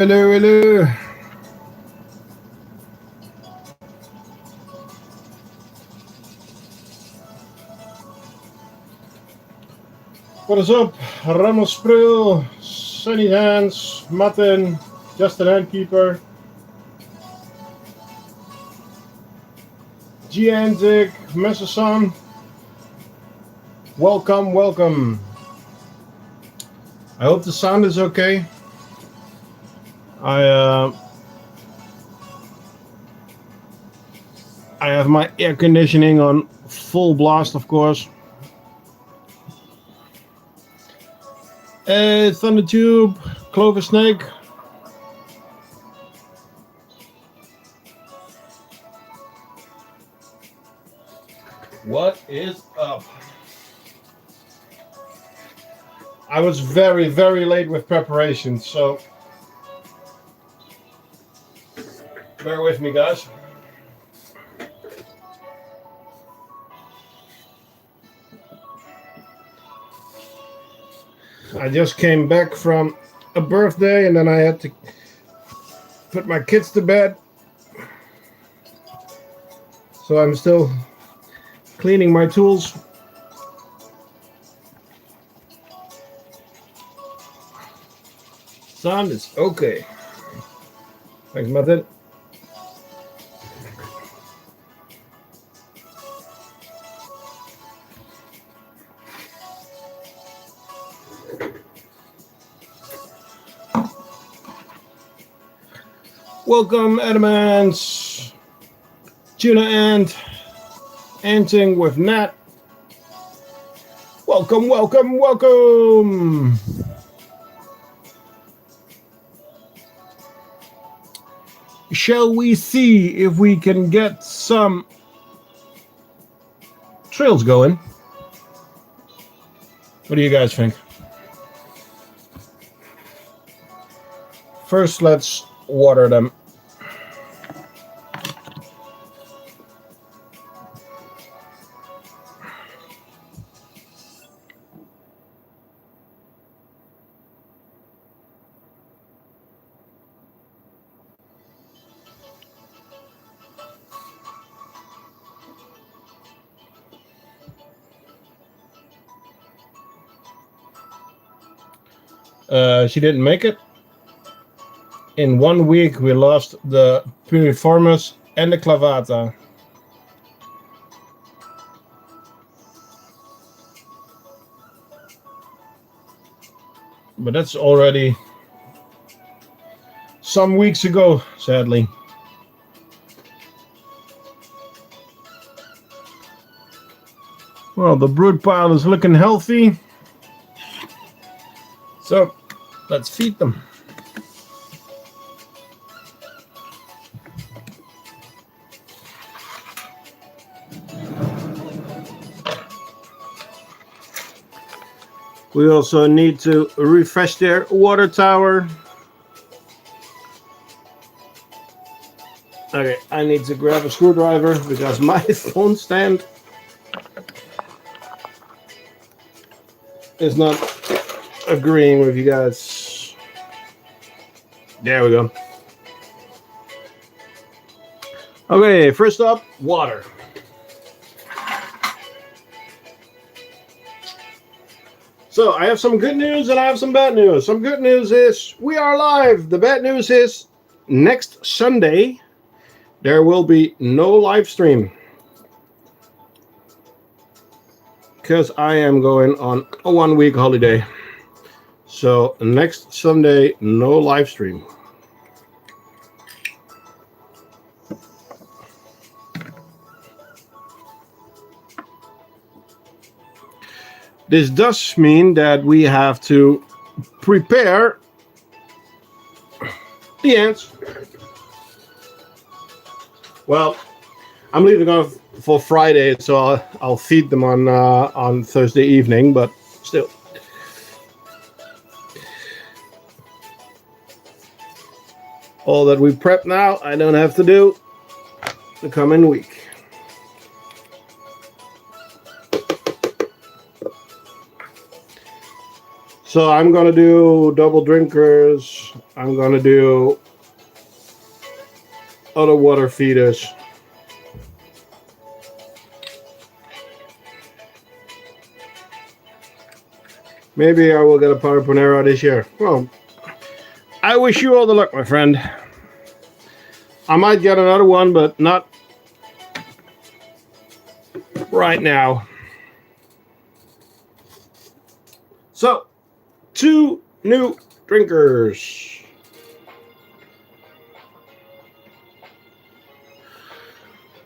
Hello, hello. What is up? Ramos Spril, Sunny Hands, Matten, Just an Handkeeper, Giantic, Messerson. Welcome, welcome. I hope the sound is okay. I I have my air conditioning on full blast, of course. Hey, Thundertube, Clover Snake. What is up? I was very, very late with preparations, so bear with me, guys. I just came back from a birthday and then I had to put my kids to bed. So I'm still cleaning my tools. Sound is okay. Thanks, Martin. Welcome, Adamants, Tuna Anting with Nat. Welcome, welcome, welcome. Shall we see if we can get some trails going? What do you guys think? First, let's water them. She didn't make it. In 1 week, we lost the Piriformis and the Clavata. But that's already some weeks ago, sadly. Well, the brood pile is looking healthy. So, let's feed them. We also need to refresh their water tower. Okay, I need to grab a screwdriver because my phone stand is not agreeing with you guys. There we go. Okay, first up, water. So I have some good news and I have some bad news. Some good news is we are live. The bad news is next Sunday there will be no live stream because I am going on a 1 week holiday. So next Sunday, no live stream. This does mean that we have to prepare the ants. Well, I'm leaving off for Friday, so I'll feed them on Thursday evening, but still. All that we prep now, I don't have to do the coming week. So I'm going to do double drinkers. I'm going to do other water feeders. Maybe I will get a Neoponera this year. Well, I wish you all the luck, my friend. I might get another one, but not right now. So, 2 new drinkers.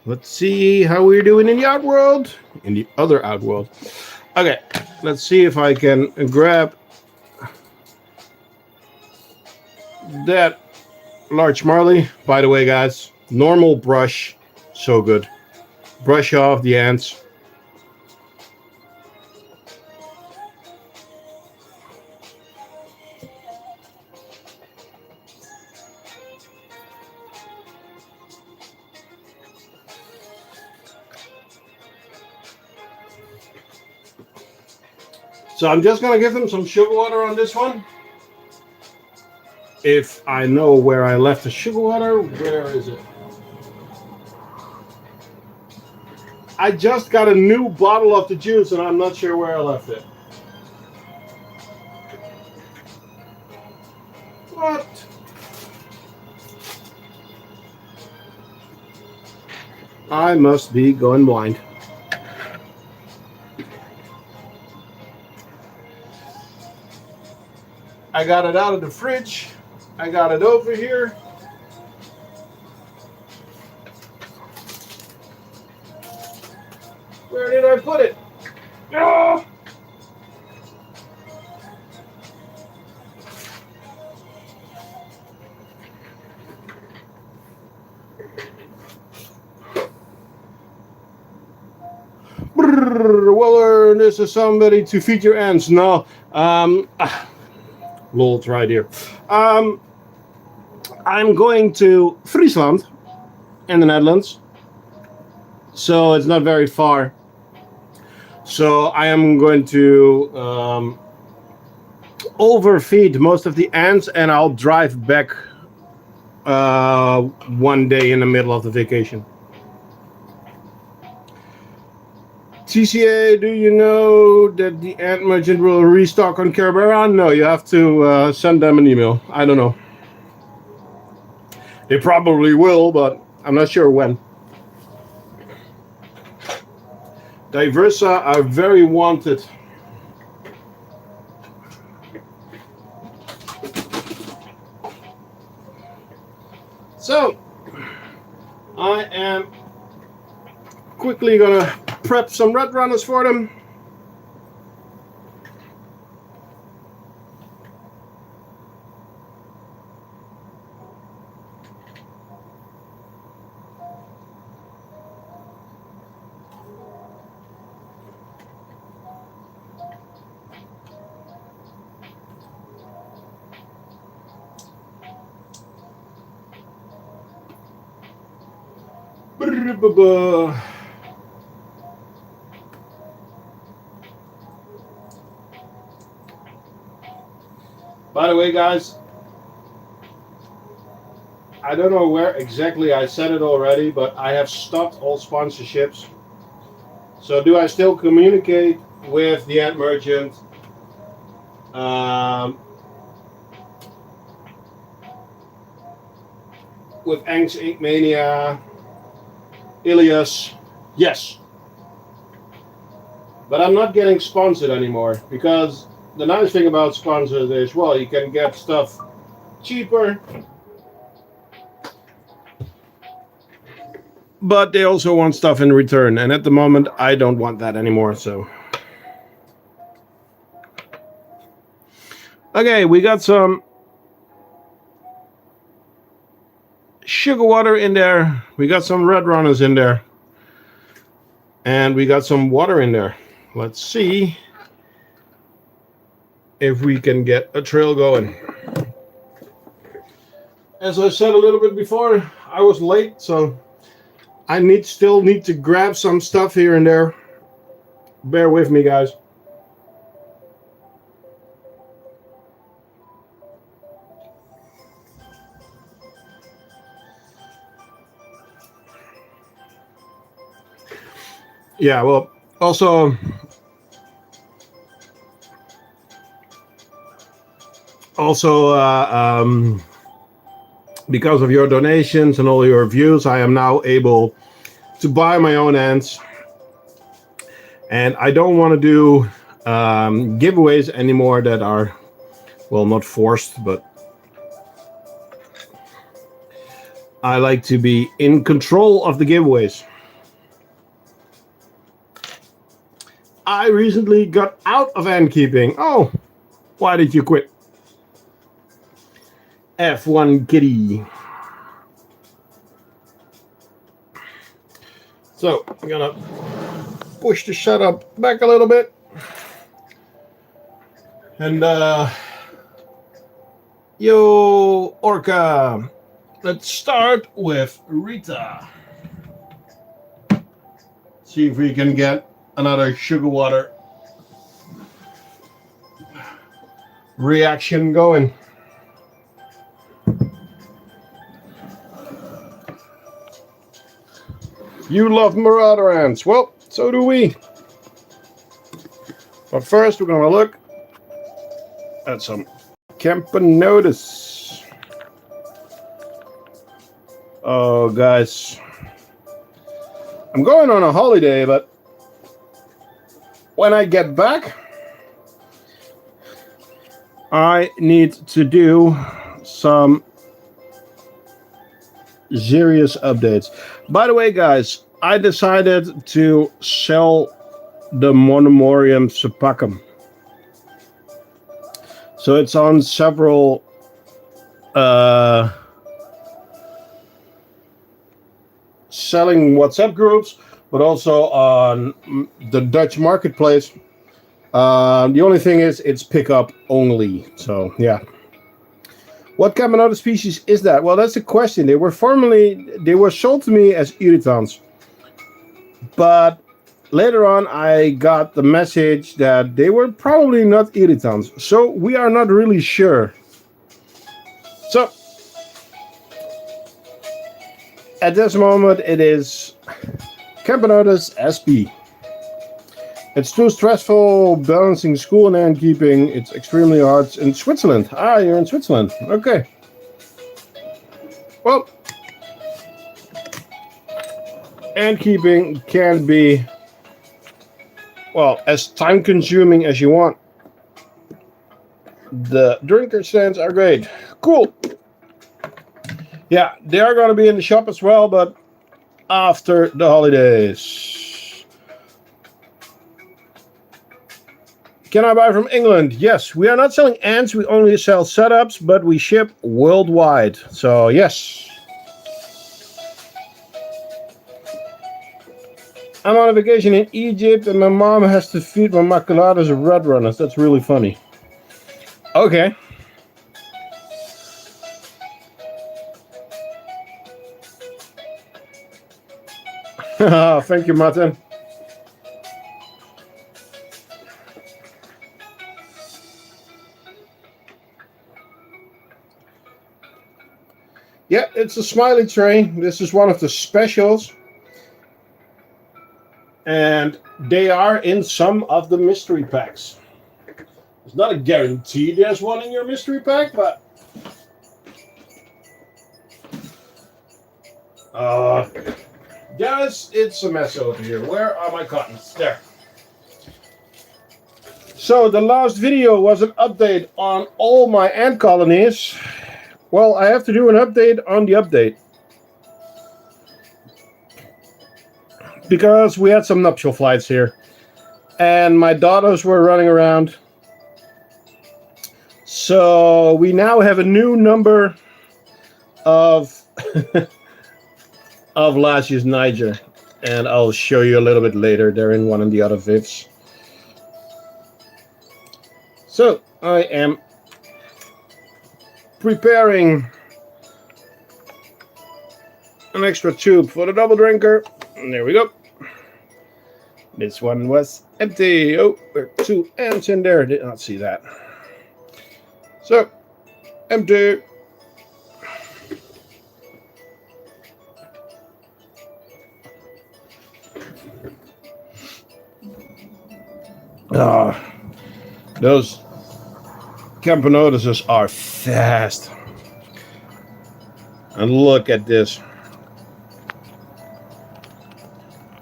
Let's see how we're doing in the Outworld. In the other Outworld. Okay, let's see if I can grab that large Marley. By the way, guys, normal brush, so good. Brush off the ants. So I'm just gonna give them some sugar water on this one. If I know where I left the sugar water, where is it? I just got a new bottle of the juice and I'm not sure where I left it. What? I must be going blind. I got it out of the fridge. I got it over here. Where did I put it? Oh! Well, this is somebody to feed your ants. No. Lol, it's right here. I'm going to Friesland in the Netherlands. So it's not very far. So I am going to overfeed most of the ants and I'll drive back one day in the middle of the vacation. TCA, do you know that the ant merchant will restock on Kerberan? No, you have to send them an email. I don't know. They probably will, but I'm not sure when. Diversa are very wanted. So, I am quickly gonna prep some red runners for them. By the way, guys, I don't know where exactly I said it already, but I have stopped all sponsorships. So do I still communicate with the ant merchant? With Angst Ink Mania, Ilias, yes. But I'm not getting sponsored anymore because the nice thing about sponsors is, well, you can get stuff cheaper, but they also want stuff in return. And at the moment, I don't want that anymore, so. Okay, we got some sugar water in there. We got some red runners in there. And we got some water in there. Let's see if we can get a trail going. As I said a little bit before, I was late, so I still need to grab some stuff here and there. Bear with me, guys. Yeah, well, also, because of your donations and all your views, I am now able to buy my own ants, and I don't want to do giveaways anymore that are, well, not forced, but I like to be in control of the giveaways. I recently got out of ant keeping. Oh, why did you quit? F1 kitty. So I'm gonna push the setup back a little bit. And yo, Orca, let's start with Rita. See if we can get another sugar water reaction going. You love marauder ants. Well, so do we. But first, we're gonna look at some Camponotus. Oh, guys, I'm going on a holiday, but when I get back, I need to do some serious updates. By the way, guys, I decided to sell the Monomorium Sepacum. So it's on several selling WhatsApp groups, but also on the Dutch marketplace. The only thing is it's pickup only. So yeah. What Camponotus species is that? Well, that's the question. They were sold to me as irritants, but later on I got the message that they were probably not irritants. So we are not really sure. So at this moment it is Camponotus sp. It's too stressful balancing school and ant keeping. It's extremely hard in Switzerland. Ah, you're in Switzerland. Okay. Well, ant keeping can be, well, as time consuming as you want. The drinker stands are great. Cool. Yeah, they are going to be in the shop as well, but after the holidays. Can I buy from England? Yes, we are not selling ants. We only sell setups, but we ship worldwide. So, yes. I'm on a vacation in Egypt, and my mom has to feed my maculatus red runners. That's really funny. Okay. Thank you, Martin. Yeah, it's a smiley train. This is one of the specials. And they are in some of the mystery packs. It's not a guarantee there's one in your mystery pack, but guys, it's a mess over here. Where are my cottons? There. So the last video was an update on all my ant colonies. Well, I have to do an update on the update. Because we had some nuptial flights here. And my daughters were running around. So we now have a new number of of Lasius Niger. And I'll show you a little bit later. They're in one of the other vivs. So I am preparing an extra tube for the double drinker. And there we go. This one was empty. Oh, there are 2 ants in there. Did not see that. So, empty. Those Camponotuses are fast. And look at this.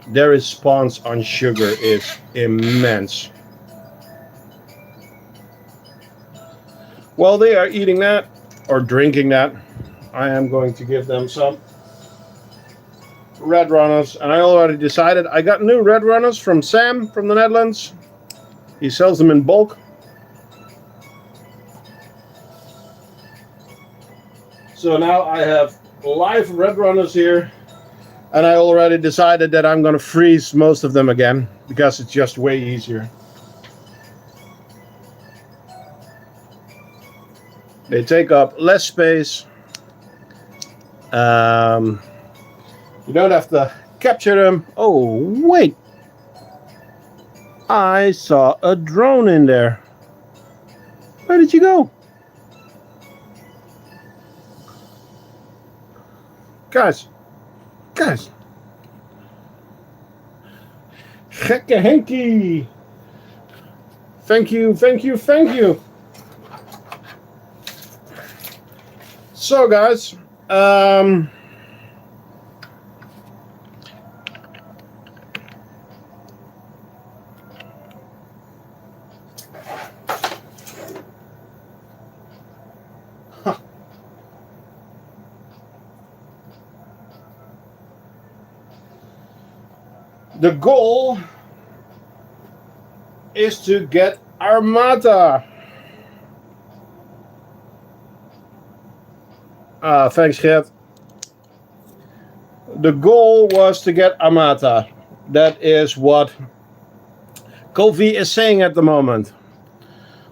Their response on sugar is immense. While they are eating that or drinking that, I am going to give them some red runners. And I already decided I got new red runners from Sam from the Netherlands. He sells them in bulk. So now I have live red runners here, and I already decided that I'm going to freeze most of them again because it's just way easier. They take up less space. You don't have to capture them. Oh, wait. I saw a drone in there. Where did you go? Guys. Gekke Henkie. Thank you. So, guys, the goal is to get Armata. Thanks, Gert. The goal was to get Armata. That is what Kofi is saying at the moment.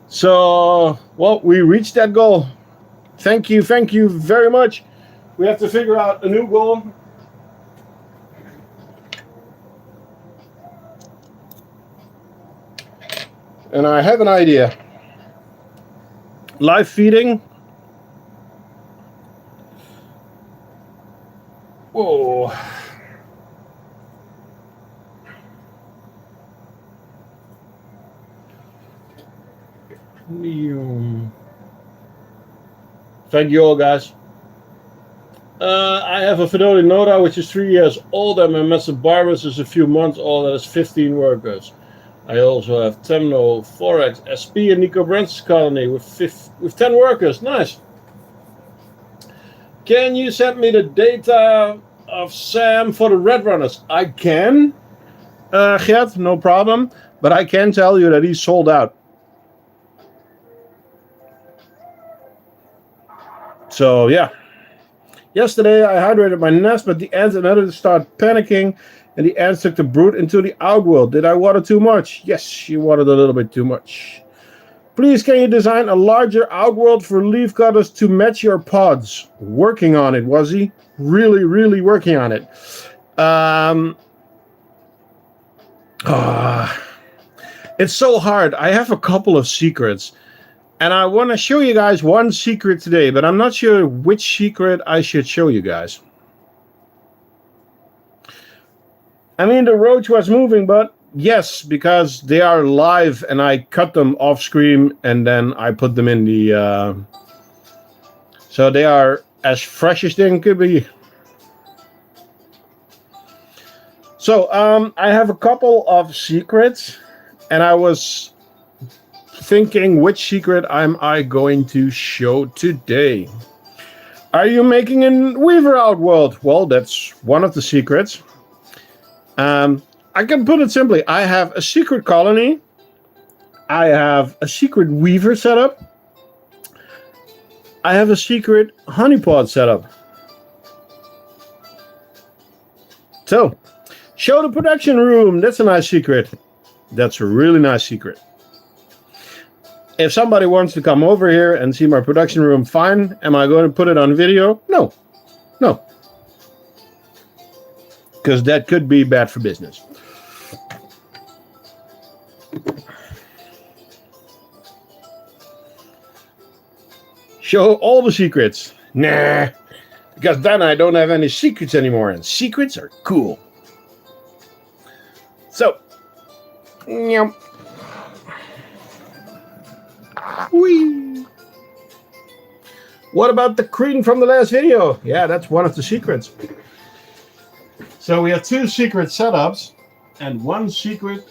So, well, we reached that goal. Thank you very much. We have to figure out a new goal. And I have an idea. Live feeding. Whoa. Thank you all, guys. I have a Fedoli Nora, which is 3 years old, and my Messobarus is a few months old, and has 15 workers. I also have Temno, Forex, SP, and Nico Brent's colony with 10 workers. Nice. Can you send me the data of Sam for the Red Runners? I can, Gert, no problem. But I can tell you that he's sold out. So, yeah. Yesterday, I hydrated my nest, but the ants and others started panicking, and the ants took the brood into the outworld. Did I water too much? Yes, you watered a little bit too much. Please, can you design a larger outworld for leaf cutters to match your pods? Working on it, was he? Really working on it. It's so hard. I have a couple of secrets. And I want to show you guys one secret today, but I'm not sure which secret I should show you guys. I mean, the roach was moving, but yes, because they are live and I cut them off screen and then I put them in the... so they are as fresh as they could be. So I have a couple of secrets and I was thinking, which secret am I going to show today? Are you making a Weaver outworld? Well, that's one of the secrets. I can put it simply. I have a secret colony. I have a secret Weaver setup. I have a secret honeypot setup. So, show the production room. That's a nice secret. That's a really nice secret. If somebody wants to come over here and see my production room, fine. Am I going to put it on video? No. Because that could be bad for business. Show all the secrets. Nah. Because then I don't have any secrets anymore. And secrets are cool. So. Yep. Whee! What about the cream from the last video? Yeah, that's one of the secrets. So we have 2 secret setups and 1 secret.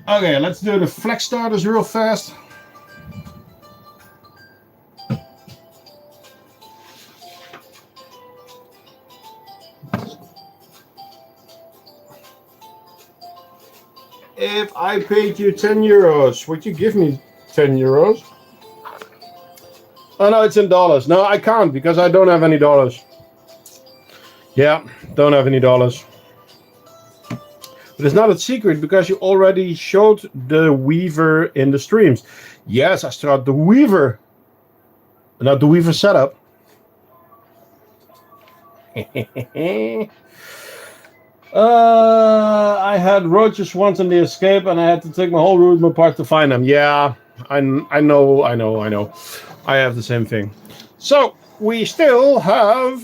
Okay, let's do the flex starters real fast. If I paid you 10 euros, would you give me 10 euros? Oh no, it's in dollars. No, I can't because I don't have any dollars. Yeah, don't have any dollars. But it's not a secret because you already showed the Weaver in the streams. Yes, I started the Weaver. Not the Weaver setup. I had roaches once in the escape and I had to take my whole room apart to find them. Yeah, I know. I have the same thing. So, we still have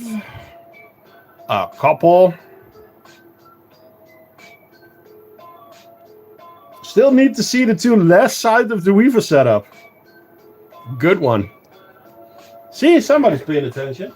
a couple. Still need to see the 2 left sides of the Weaver setup. Good one. See, somebody's paying attention.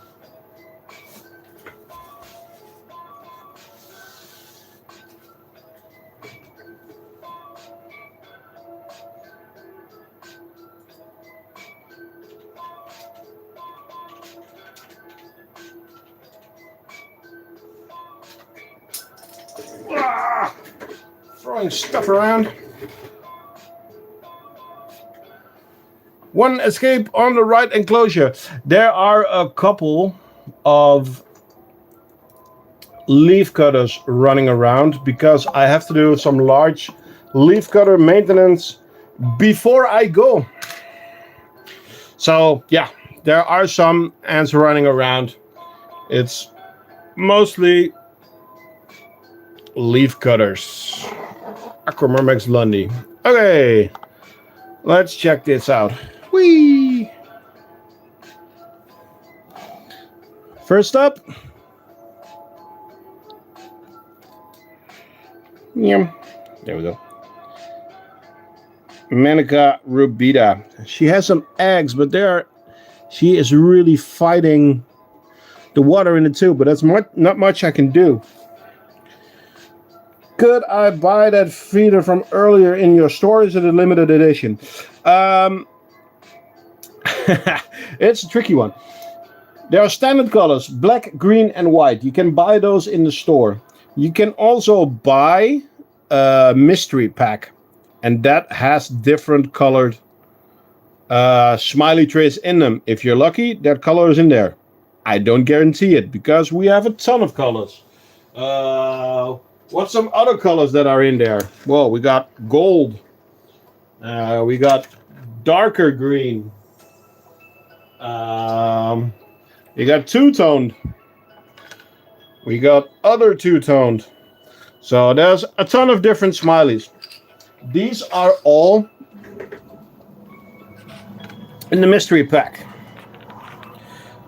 Throwing stuff around. 1 escape on the right enclosure. There are a couple of leaf cutters running around because I have to do some large leaf cutter maintenance before I go. So yeah, there are some ants running around. It's mostly leaf cutters. Acromyrmex lundi. Okay, let's check this out. Whee! First up, there we go. Manica rubida. She has some eggs, but she is really fighting the water in the tube, but that's not much I can do. Could I buy that feeder from earlier in your store? Is it a limited edition? It's a tricky one. There are standard colors, black, green, and white. You can buy those in the store. You can also buy a mystery pack, and that has different colored smiley trays in them. If you're lucky, that color is in there. I don't guarantee it because we have a ton of colors. What's some other colors that are in there? Well, we got gold. We got darker green. We got two-toned. We got other two-toned. So there's a ton of different smileys. These are all in the mystery pack.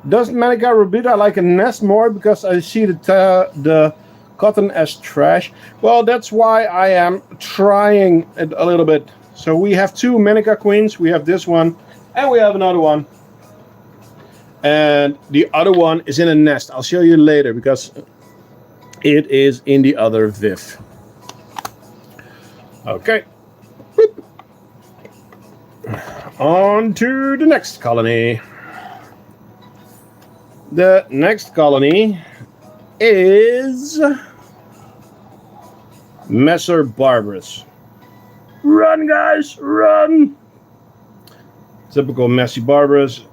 Does Manica rubida like a nest more because I see the cotton as trash? Well, that's why I am trying it a little bit. So we have two Manica queens. We have this one and we have another one. And the other one is in a nest. I'll show you later because it is in the other viv. Okay. Boop. On to the next colony. The next colony is Messer Barbarus. Run, guys, run! Typical Messy Barbarus,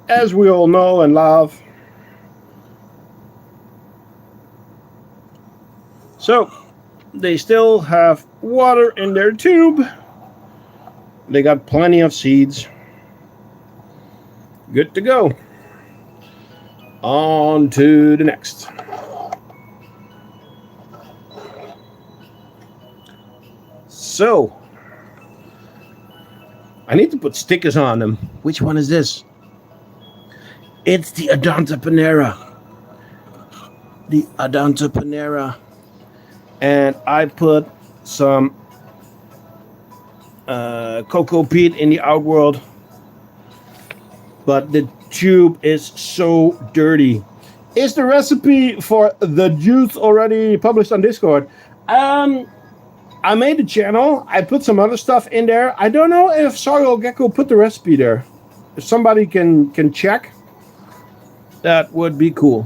as we all know and love. So, they still have water in their tube. They got plenty of seeds. Good to go. On to the next. So, I need to put stickers on them. Which one is this? It's the Neoponera. The Neoponera. and I put some cocoa peat in the outworld, but the tube is so dirty. Is the recipe for the juice already published on Discord? I made a channel. I put some other stuff in there. I don't know if Soil Gecko put the recipe there. If somebody can check, that would be cool.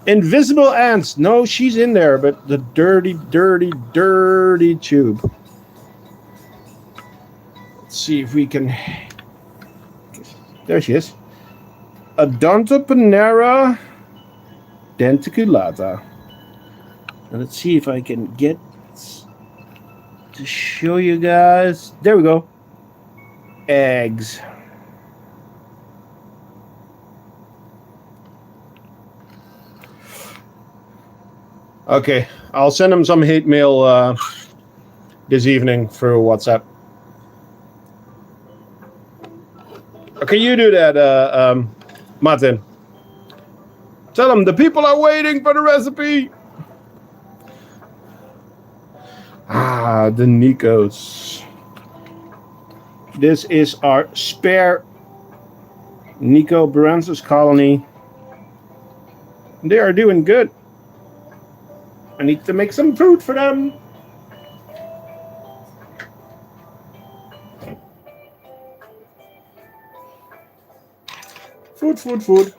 Invisible ants. No, she's in there, but the dirty, dirty, dirty tube. Let's see if we can. There she is. Neoponera Villosa. And let's see if I can get to show you guys. There we go. Eggs. Okay, I'll send him some hate mail this evening through WhatsApp. Okay, you do that, Martin. Tell him the people are waiting for the recipe. Ah, the Nikos. This is our spare Neoponera colony. They are doing good. I need to make some food for them. Food, food, food.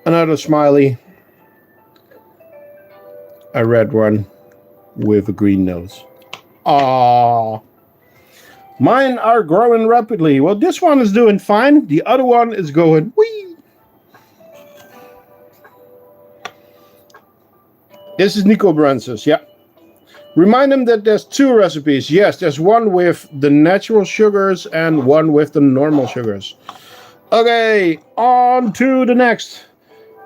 Another smiley. A red one with a green nose. Aww. Mine are growing rapidly. Well, this one is doing fine. The other one is going wee. This is Neoponera, yeah. Remind them that there's two recipes. Yes, there's one with the natural sugars and one with the normal sugars. Okay, on to the next.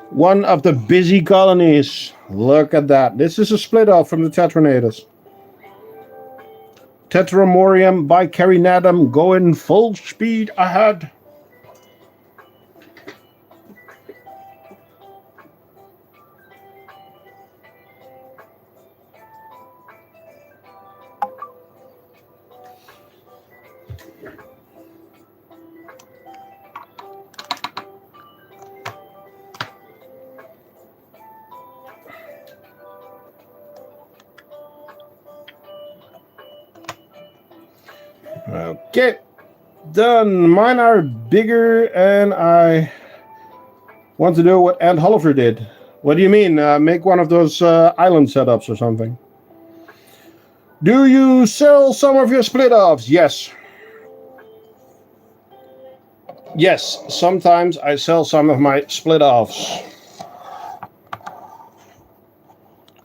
One of the busy colonies. Look at that. This is a split off from the Tetranators. Tetramorium bicarinatum going full speed ahead. Okay, done. Mine are bigger, and I want to do what Ant Oliver did. What do you mean? Make one of those island setups or something? Do you sell some of your split-offs? Yes. Yes, sometimes I sell some of my split-offs.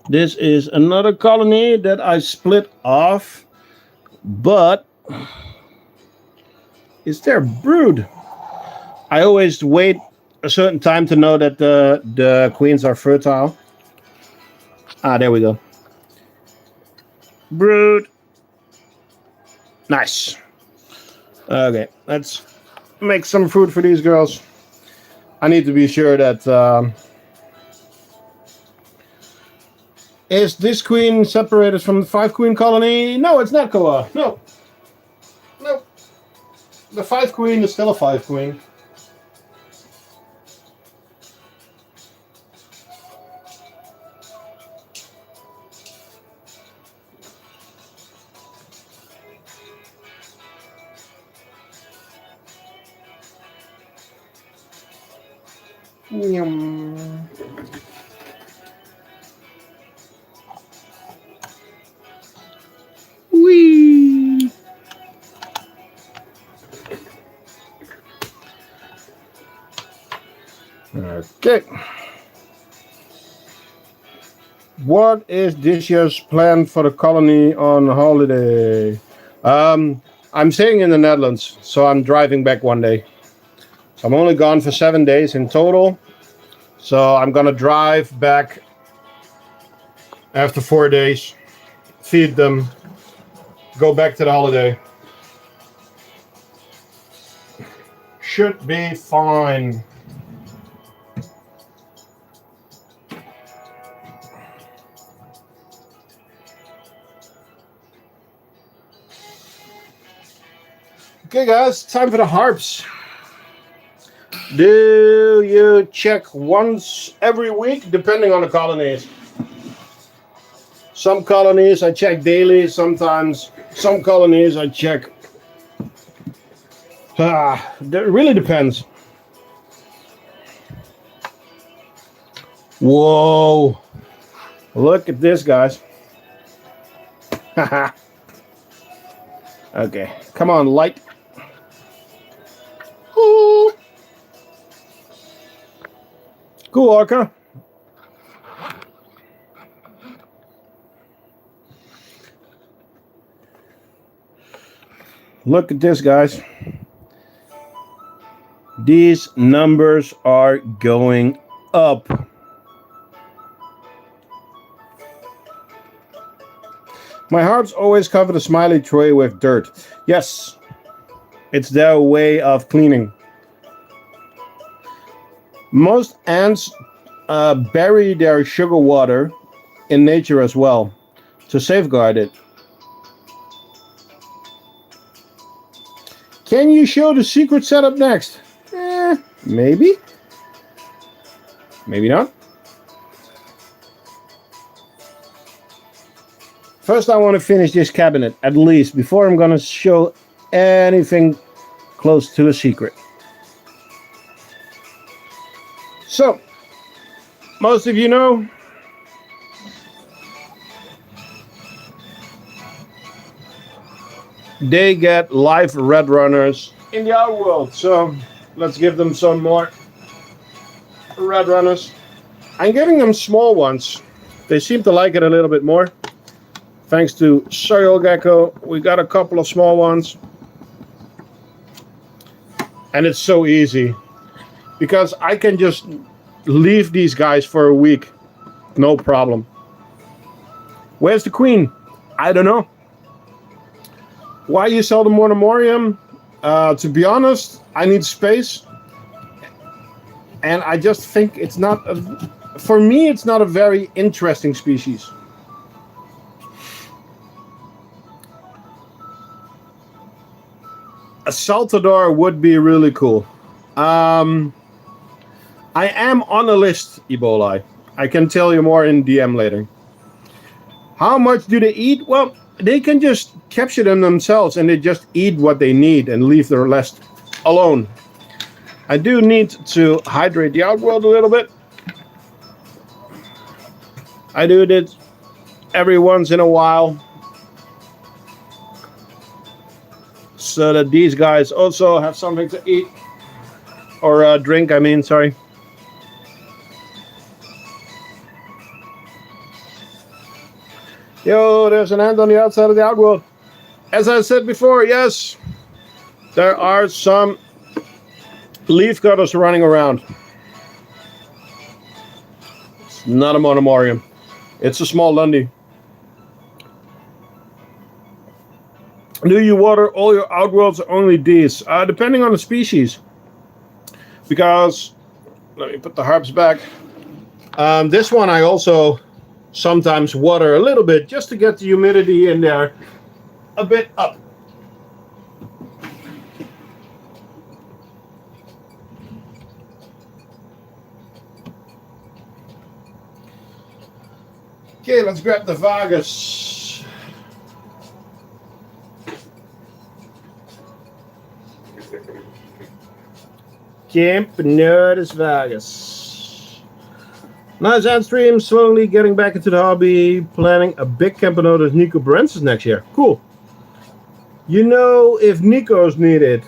This is another colony that I split off, but is there brood? I always wait a certain time to know that the queens are fertile. Ah, there we go. Brood. Nice. Okay, let's make some food for these girls. I need to be sure that is this queen separated from the 5-queen colony? No, it's not, Koa. No. No. The 5-queen is still a 5-queen. Yum. Whee! Okay. What is this year's plan for the colony on holiday? I'm staying in the Netherlands, so I'm driving back one day. So I'm only gone for 7 days in total. So I'm gonna drive back after 4 days, feed them, go back to the holiday. Should be fine. Okay, guys, time for the harps. Do you check once every week, depending on the colonies? Some colonies I check daily, sometimes some colonies I check. It really depends. Whoa. Look at this, guys. Okay, come on, light. Ooh. Cool, Orca. Look at this, guys. These numbers are going up. My harps always cover the smiley tray with dirt. Yes, it's their way of cleaning. Most ants bury their sugar water in nature as well to safeguard it. Can you show the secret setup next? Maybe. Maybe not. First, I want to finish this cabinet, at least, before I'm going to show anything close to a secret. So, most of you know, they get live red runners in the outworld. So, let's give them some more red runners. I'm giving them small ones. They seem to like it a little bit more. Thanks to Soil Gecko, we got a couple of small ones. And it's so easy. Because I can just leave these guys for a week. No problem. Where's the queen? I don't know. Why you sell the Monomorium? To be honest, I need space. And I just think it's not... for me, it's not a very interesting species. A Saltador would be really cool. I am on a list, Ebola. I can tell you more in DM later. How much do they eat? Well, they can just capture them themselves and they just eat what they need and leave the rest alone. I do need to hydrate the outworld a little bit. I do it every once in a while. So that these guys also have something to eat. Or drink, I mean, sorry. Yo, there's an ant on the outside of the outworld. As I said before, yes, there are some leaf cutters running around. It's not a Monomorium. It's a small Lundy. Do you water all your outworlds or only these? Depending on the species. Because, let me put the harps back. This one I also sometimes water a little bit just to get the humidity in there a bit up. Okay, let's grab the Vagus. Camponotus Vagus. Nice ant stream, slowly getting back into the hobby, planning a big Camponotus nicobarensis next year. Cool. You know, if Nicos needed,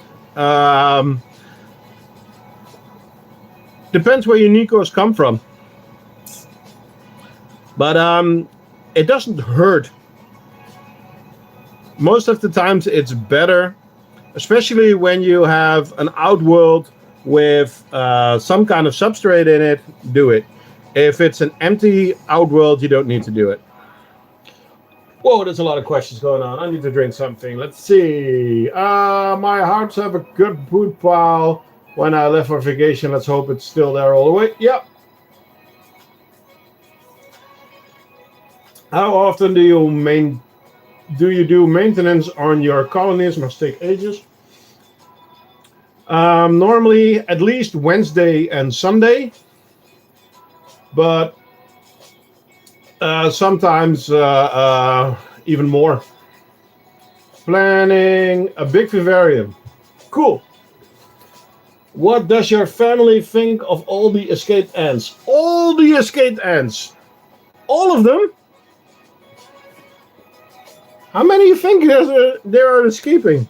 depends where your Nicos come from. But it doesn't hurt. Most of the times it's better, especially when you have an outworld with some kind of substrate in it, do it. If it's an empty outworld, you don't need to do it. Whoa, there's a lot of questions going on. I need to drink something. Let's see. My hearts have a good food pile when I left for vacation. Let's hope it's still there all the way. Yep. How often do you do maintenance on your colonies? Must take ages. Normally at least Wednesday and Sunday, but sometimes even more. Planning a big vivarium. Cool. What does your family think of all the escaped ants? All the escaped ants. All of them? How many do you think there are escaping?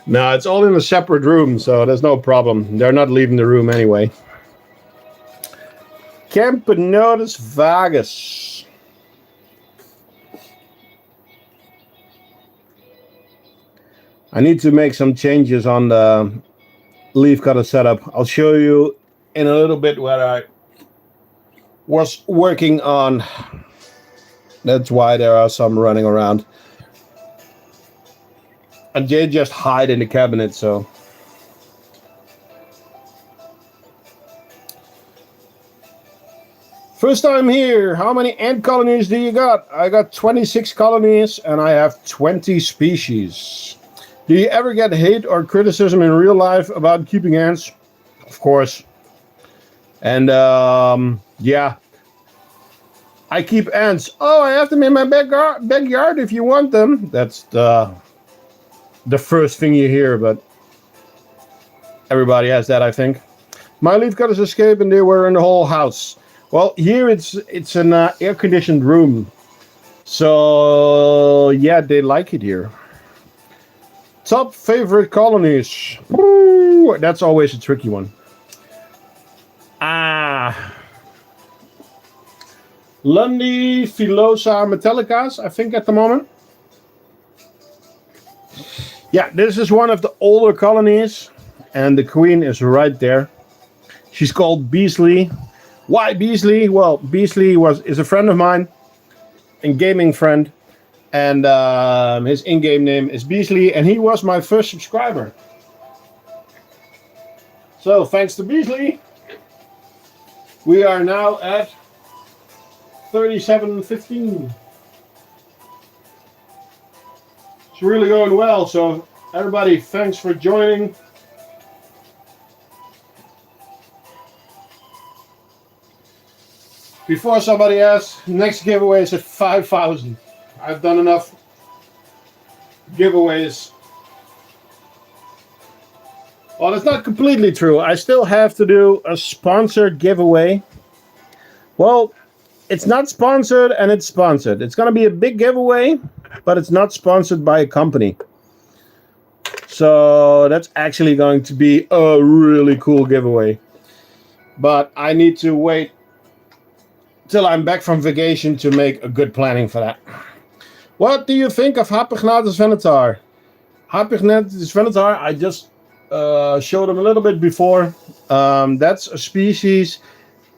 No, it's all in a separate room, so there's no problem. They're not leaving the room anyway. Camponotus vagus. I need to make some changes on the leaf cutter setup. I'll show you in a little bit what I was working on. That's why there are some running around. And they just hide in the cabinet, so. First time here. How many ant colonies do you got? I got 26 colonies and I have 20 species. Do you ever get hate or criticism in real life about keeping ants? Of course. And yeah. I keep ants. Oh, I have them in my backyard if you want them. That's the first thing you hear, but everybody has that, I think. My leaf cutters escaped and they were in the whole house. Well, here it's an air-conditioned room. So, yeah, they like it here. Top favorite colonies. Ooh, that's always a tricky one. Lundy, Villosa, Metallicas, I think at the moment. Yeah, this is one of the older colonies, and the queen is right there. She's called Beasley. Why Beasley? Well, Beasley is a friend of mine, a gaming friend, and his in-game name is Beasley, and he was my first subscriber. So thanks to Beasley, we are now at 37.15. It's really going well, so everybody, thanks for joining. Before somebody asks, next giveaway is at 5,000. I've done enough giveaways. Well, that's not completely true. I still have to do a sponsored giveaway. Well, it's not sponsored and it's sponsored. It's going to be a big giveaway, but it's not sponsored by a company. So that's actually going to be a really cool giveaway. But I need to wait till I'm back from vacation to make a good planning for that. What do you think of Hapagnathus venator? Hapagnathus venator, I just showed them a little bit before. That's a species.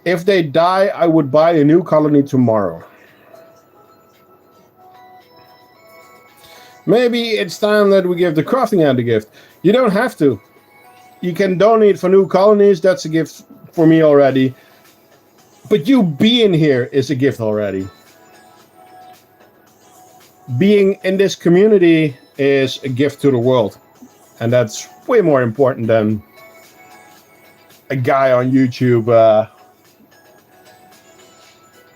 If they die, I would buy a new colony tomorrow. Maybe it's time that we give the crafting ant a gift. You don't have to. You can donate for new colonies. That's a gift for me already. But you being here is a gift already. Being in this community is a gift to the world. And that's way more important than a guy on YouTube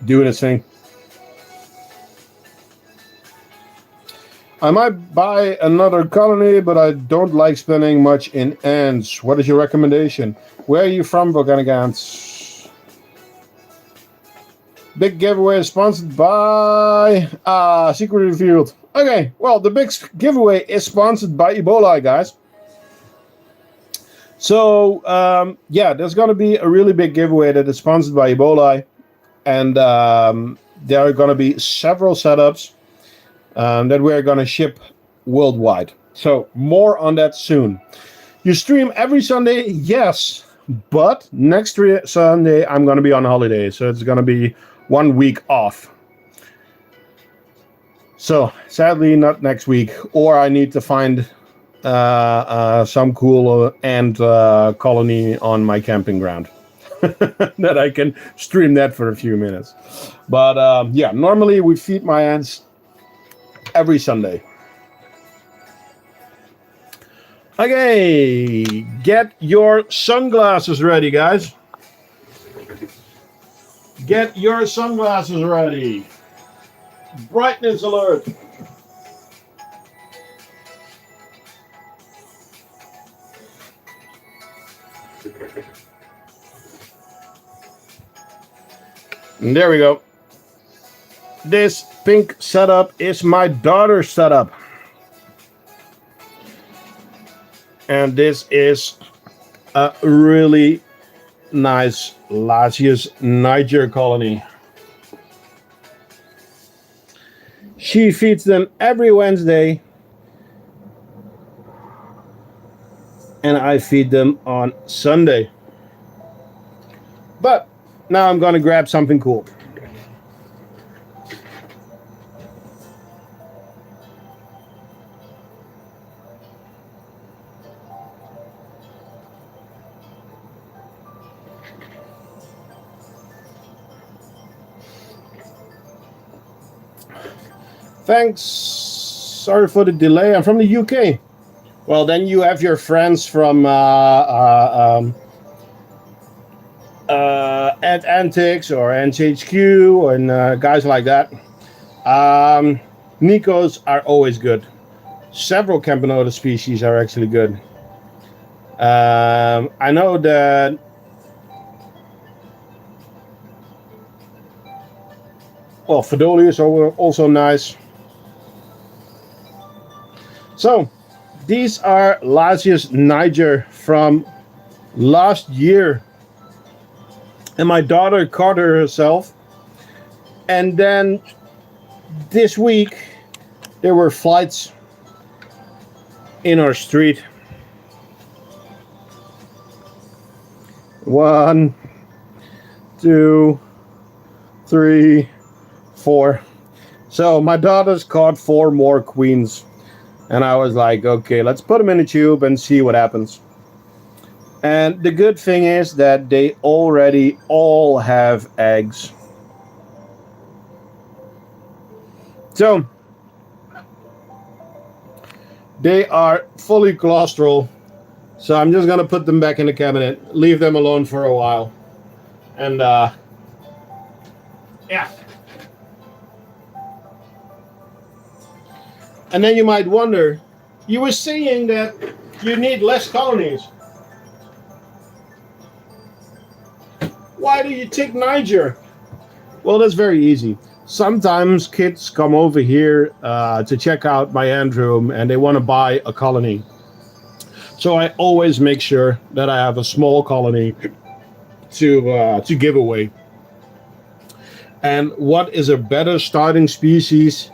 doing his thing. I might buy another colony, but I don't like spending much in ants. What is your recommendation? Where are you from, Volcanic Ants? Big giveaway is sponsored by Secret Revealed. Okay, well, the big giveaway is sponsored by Ebola, guys. So, yeah, there's going to be a really big giveaway that is sponsored by Ebola. And there are going to be several setups that we're going to ship worldwide. So more on that soon. You stream every Sunday? Yes. But next Sunday, I'm going to be on holiday. So it's going to be 1 week off. So sadly, not next week. Or I need to find some cool ant colony on my camping ground. That I can stream that for a few minutes. But yeah, normally we feed my ants every Sunday. Okay, get your sunglasses ready, guys. Get your sunglasses ready. Brightness alert. And there we go. This pink setup is my daughter's setup. And this is a really nice Lasius Niger colony. She feeds them every Wednesday. And I feed them on Sunday. But now I'm going to grab something cool. Thanks. Sorry for the delay. I'm from the UK. Well, then you have your friends from at Antics or NHQ and guys like that. Nikos are always good. Several Campanota species are actually good. I know that Fidolius are also nice. So, these are Lasius Niger from last year. And my daughter caught her herself. And then this week, there were flights in our street. 1, 2, 3, 4. So my daughter's caught 4 more queens. And I was like, okay, let's put them in a tube and see what happens. And the good thing is that they already all have eggs. So they are fully claustral. So I'm just going to put them back in the cabinet, leave them alone for a while. And yeah. And then you might wonder, you were saying that you need less colonies. Why do you take Niger? Well, that's very easy. Sometimes kids come over here to check out my ant room and they want to buy a colony. So I always make sure that I have a small colony to give away. And what is a better starting species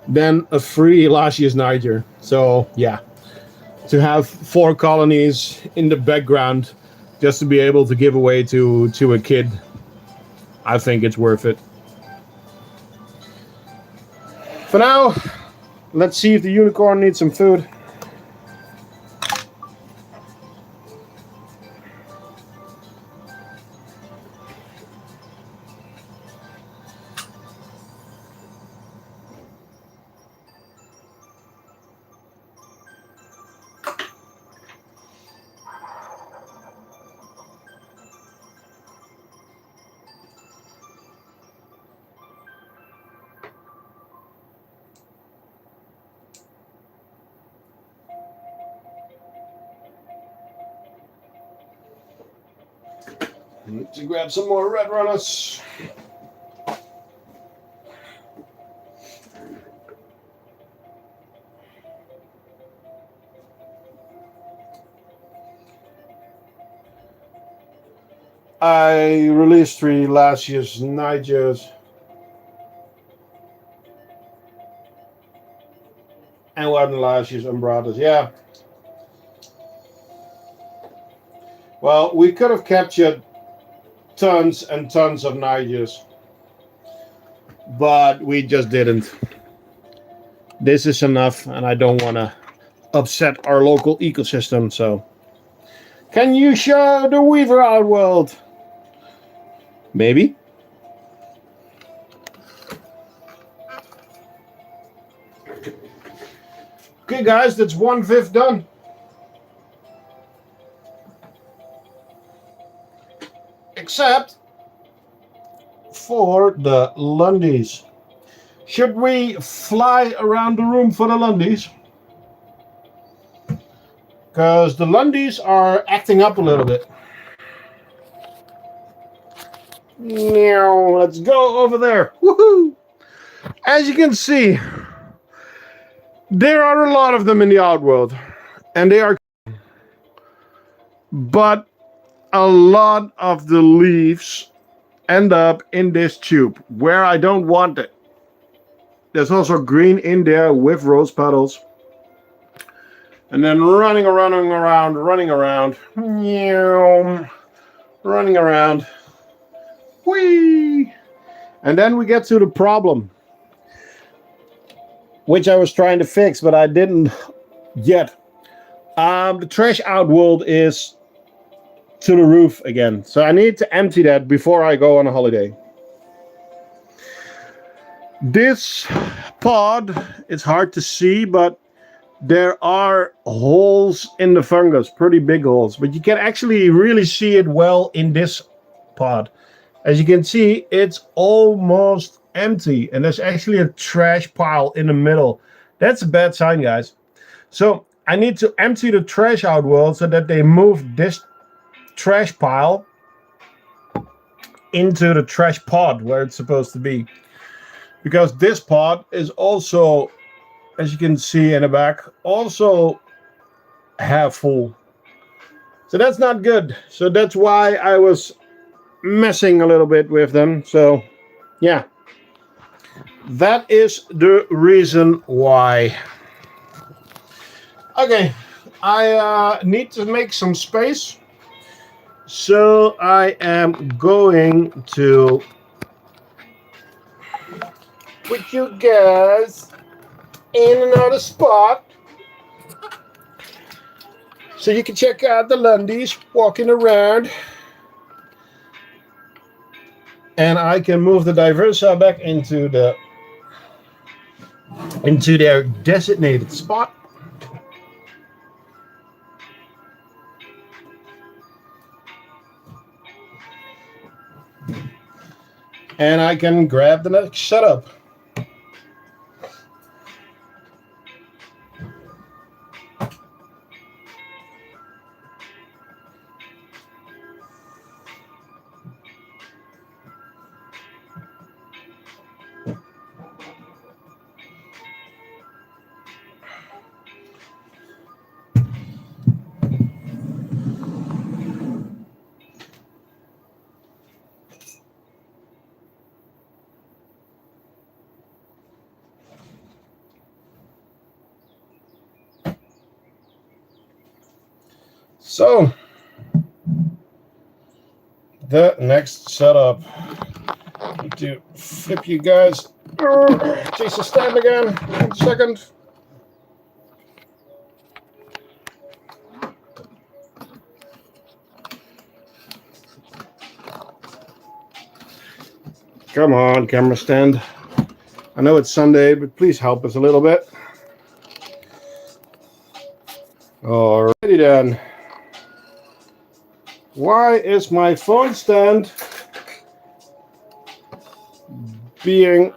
than a free Lasius Niger? So yeah, to have 4 colonies in the background just to be able to give away to a kid, I think it's worth it. For now, let's see if the unicorn needs some food. Need to grab some more red runners. I released 3 Lasius Nigers. And Wardenlages and Umbratas, yeah. Well, we could have captured tons and tons of Nigers, but we just didn't. This is enough, and I don't want to upset our local ecosystem, so. Can you show the Weaver Outworld? Maybe. Okay, guys, that's 1/5 done. Except for the Lundies. Should we fly around the room for the Lundies? Because the Lundies are acting up a little bit. Now, let's go over there. Woohoo! As you can see, there are a lot of them in the Outworld. And they are... But a lot of the leaves end up in this tube, where I don't want it. There's also green in there with rose petals. And then running around. Whee! And then we get to the problem, which I was trying to fix, but I didn't yet. The trash outworld is to the roof again. So I need to empty that before I go on a holiday. This pod, it's hard to see, but there are holes in the fungus, pretty big holes, but you can actually really see it well in this pod. As you can see, it's almost empty, and there's actually a trash pile in the middle. That's a bad sign, guys. So I need to empty the trash outworld so that they move this trash pile into the trash pod where it's supposed to be. Because this pod is also, as you can see in the back, also half full. So that's not good. So that's why I was messing a little bit with them. So yeah, that is the reason why. Okay, I need to make some space. So I am going to put you guys in another spot so you can check out the Lundies walking around, and I can move the Diversa back into their designated spot. And I can grab the next setup. So, the next setup. Need to flip you guys. Chase the stand again. 1 second. Come on, camera stand. I know it's Sunday, but please help us a little bit. Alrighty then. Why is my phone stand being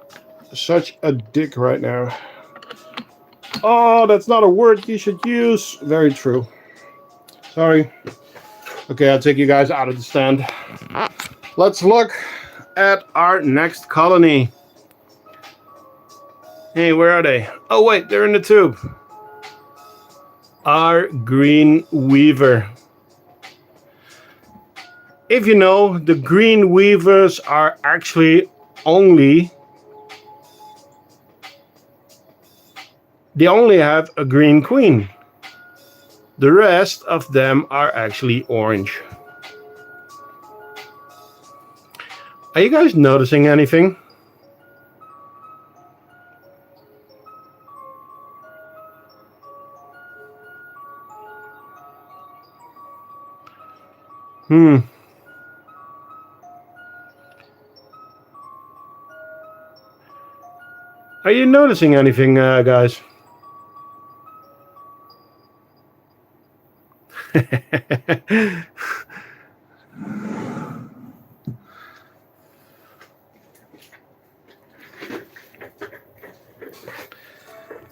such a dick right now? Oh, that's not a word you should use. Very true. Sorry. Okay, I'll take you guys out of the stand. Let's look at our next colony. Hey, where are they? Oh, wait, they're in the tube. Our green weaver. If you know, the green weavers are actually only They only have a green queen. The rest of them are actually orange. Are you guys noticing anything? Are you noticing anything, guys?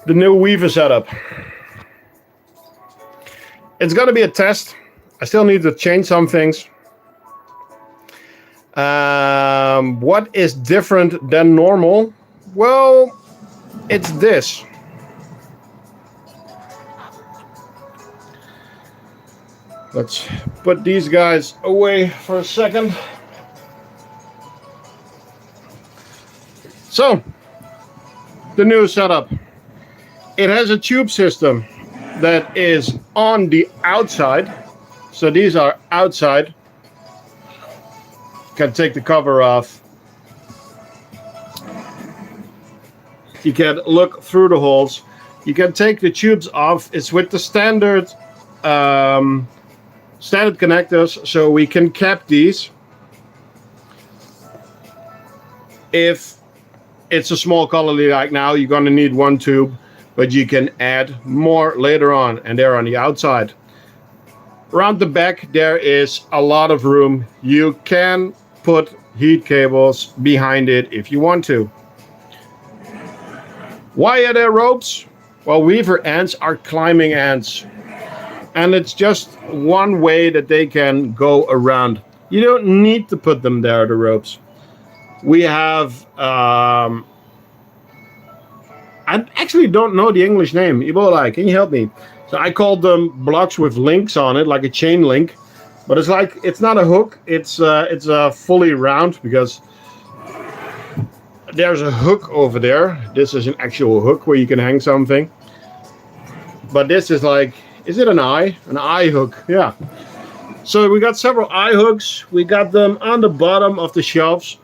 The new Weaver setup. It's going to be a test. I still need to change some things. What is different than normal? Well, it's this. Let's put these guys away for a second. So, the new setup. It has a tube system that is on the outside. So these are outside. Can take the cover off. You can look through the holes. You can take the tubes off. It's with the standard standard connectors, so we can cap these. If it's a small colony like now, you're going to need one tube, but you can add more later on, and they're on the outside. Around the back, there is a lot of room. You can put heat cables behind it if you want to. Why are there ropes? Well, weaver ants are climbing ants, and it's just one way that they can go around. You don't need to put them there, the ropes. We have, I actually don't know the English name. Ebola, can you help me? So I called them blocks with links on it, like a chain link. But it's like, it's not a hook. It's fully round, because there's a hook over there. This is an actual hook where you can hang something. But this is like, is it an eye? An eye hook, yeah. So we got several eye hooks. We got them on the bottom of the shelves.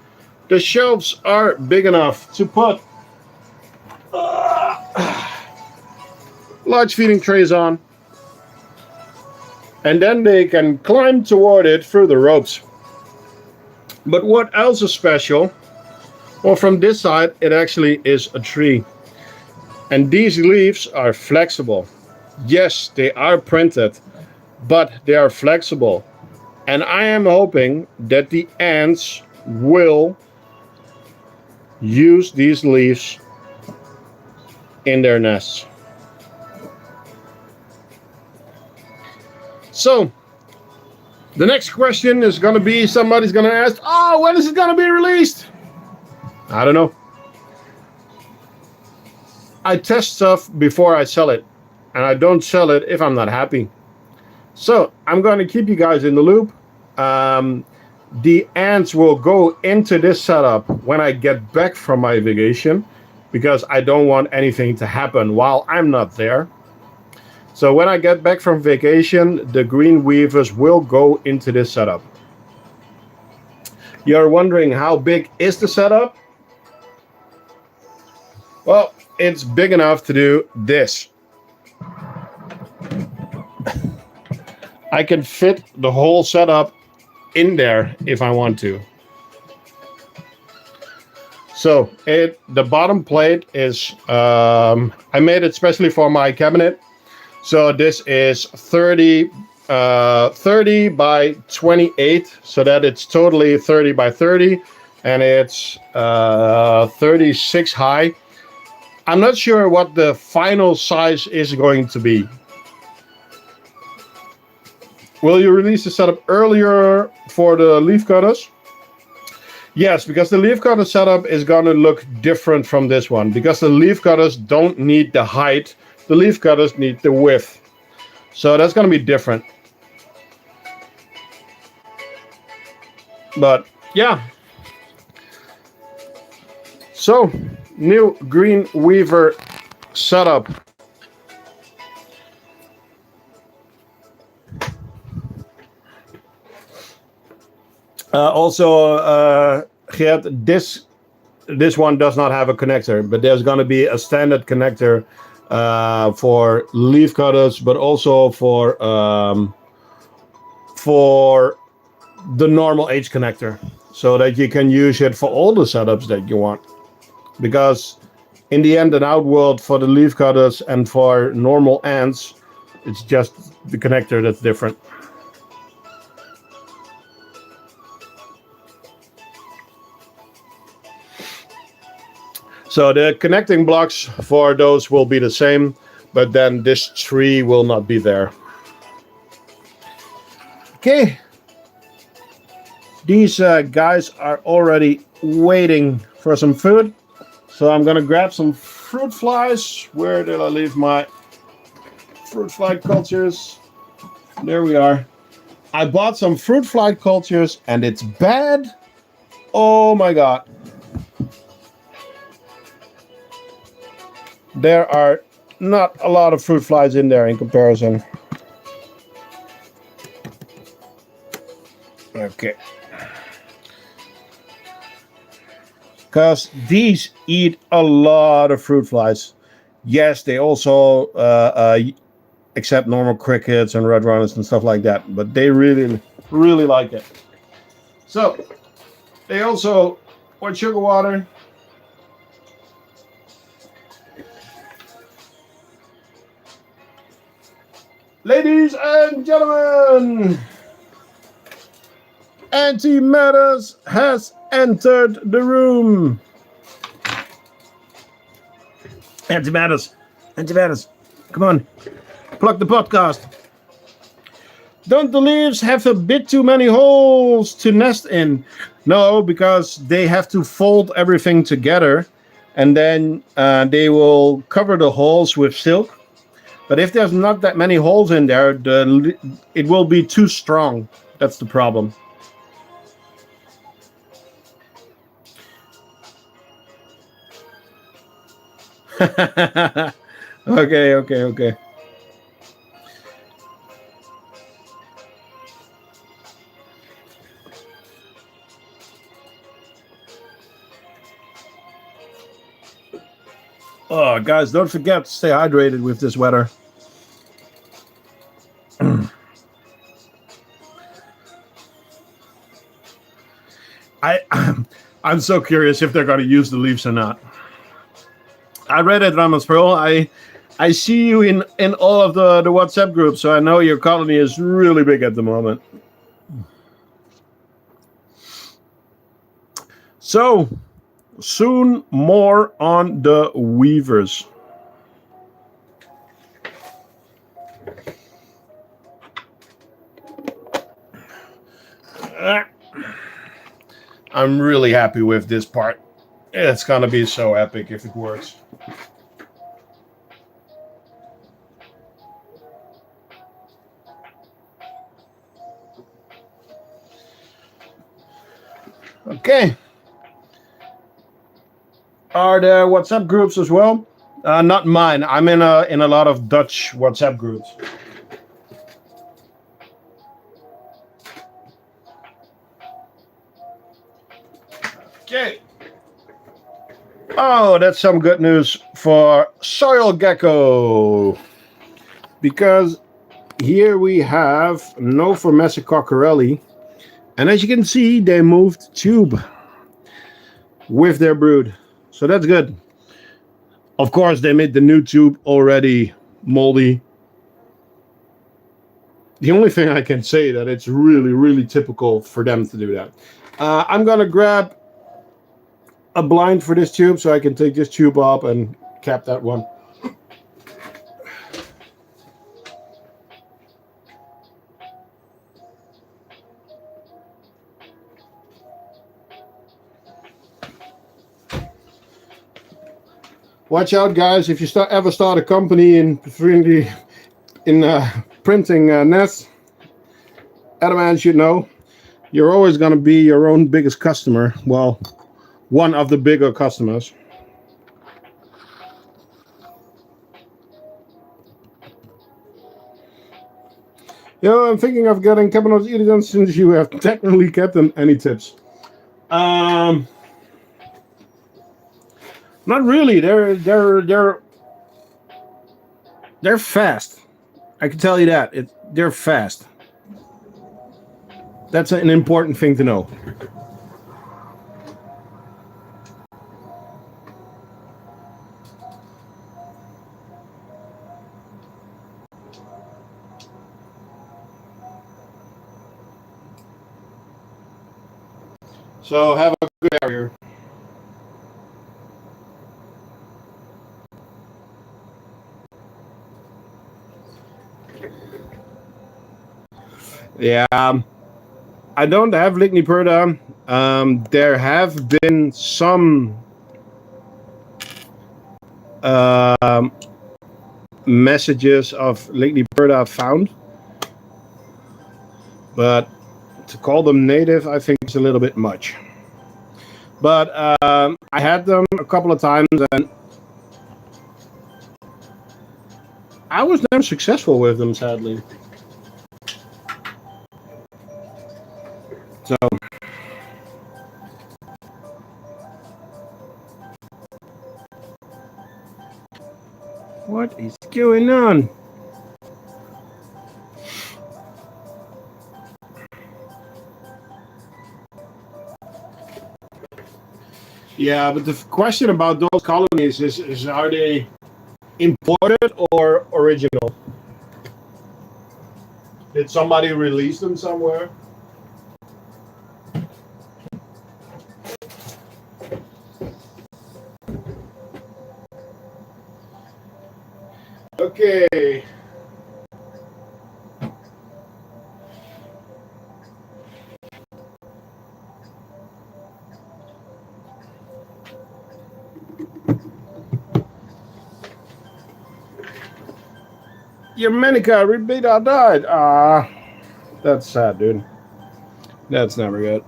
The shelves are big enough to put large feeding trays on. And then they can climb toward it through the ropes. But what else is special? Well, from this side, it actually is a tree. And these leaves are flexible. Yes, they are printed, but they are flexible. And I am hoping that the ants will use these leaves in their nests. So, the next question is going to be, somebody's going to ask, oh, when is it going to be released? I don't know. I test stuff before I sell it, and I don't sell it if I'm not happy. So, I'm going to keep you guys in the loop. The ants will go into this setup when I get back from my vacation, because I don't want anything to happen while I'm not there. So when I get back from vacation, the green weavers will go into this setup. You're wondering, how big is the setup? Well, it's big enough to do this. I can fit the whole setup in there if I want to. So the bottom plate is, I made it specially for my cabinet. So this is 30 by 28, so that it's totally 30 by 30, and it's 36 high. I'm not sure what the final size is going to be. Will you release the setup earlier for the leaf cutters? Yes, because the leaf cutter setup is going to look different from this one, because the leaf cutters don't need the height. The leaf cutters need the width. So that's going to be different. But yeah. So, new green weaver setup. Geert, this one does not have a connector, but there's going to be a standard connector for leaf cutters, but also for the normal H connector, so that you can use it for all the setups that you want. Because in the end and outworld for the leaf cutters and for normal ants, it's just the connector that's different. So the connecting blocks for those will be the same, but then this tree will not be there. Okay. These guys are already waiting for some food. So I'm gonna grab some fruit flies. Where did I leave my fruit fly cultures? There we are. I bought some fruit fly cultures and it's bad. Oh my god. There are not a lot of fruit flies in there in comparison. Okay. Because these eat a lot of fruit flies. Yes, they also accept normal crickets and red runners and stuff like that, but they really, really like it. So, they also want sugar water. Ladies and gentlemen, Antimatters has entered the room. Antimatters, come on, plug the podcast. Don't the leaves have a bit too many holes to nest in? No, because they have to fold everything together, and then they will cover the holes with silk. But if there's not that many holes in there, it will be too strong. That's the problem. Okay. Oh, guys, don't forget to stay hydrated with this weather. I'm so curious if they're going to use the leaves or not. I read it, Ramos Pearl. I see you in all of the WhatsApp groups, so I know your colony is really big at the moment. So, soon more on the weavers. I'm really happy with this part. It's gonna be so epic if it works. Okay. Are there WhatsApp groups as well? Not mine. I'm in a lot of Dutch WhatsApp groups. Okay. Oh, that's some good news for Soil Gecko. Because here we have no for Messicoccarelli. And as you can see, they moved tube with their brood. So that's good. Of course, they made the new tube already moldy. The only thing I can say that it's really, really typical for them to do that. I'm going to grab a blind for this tube so I can take this tube up and cap that one. Watch out, guys! If you ever start a company in printing nests, Adamant should know you're always going to be your own biggest customer. Well, one of the bigger customers. I'm thinking of getting Cabernet Sauvignon since you have technically kept them. Any tips? Um, Not really. They're fast. I can tell you that. They're fast. That's an important thing to know. So have a good area. Yeah, I don't have Ligniperda. There have been some um, messages of Ligniperda found, but to call them native, I think it's a little bit much. But I had them a couple of times, and I was never successful with them, sadly. So, what is going on? Yeah, but the question about those colonies is are they imported or original? Did somebody release them somewhere? Okay. Yamanica Rebeta died. Ah, that's sad, dude. That's never good.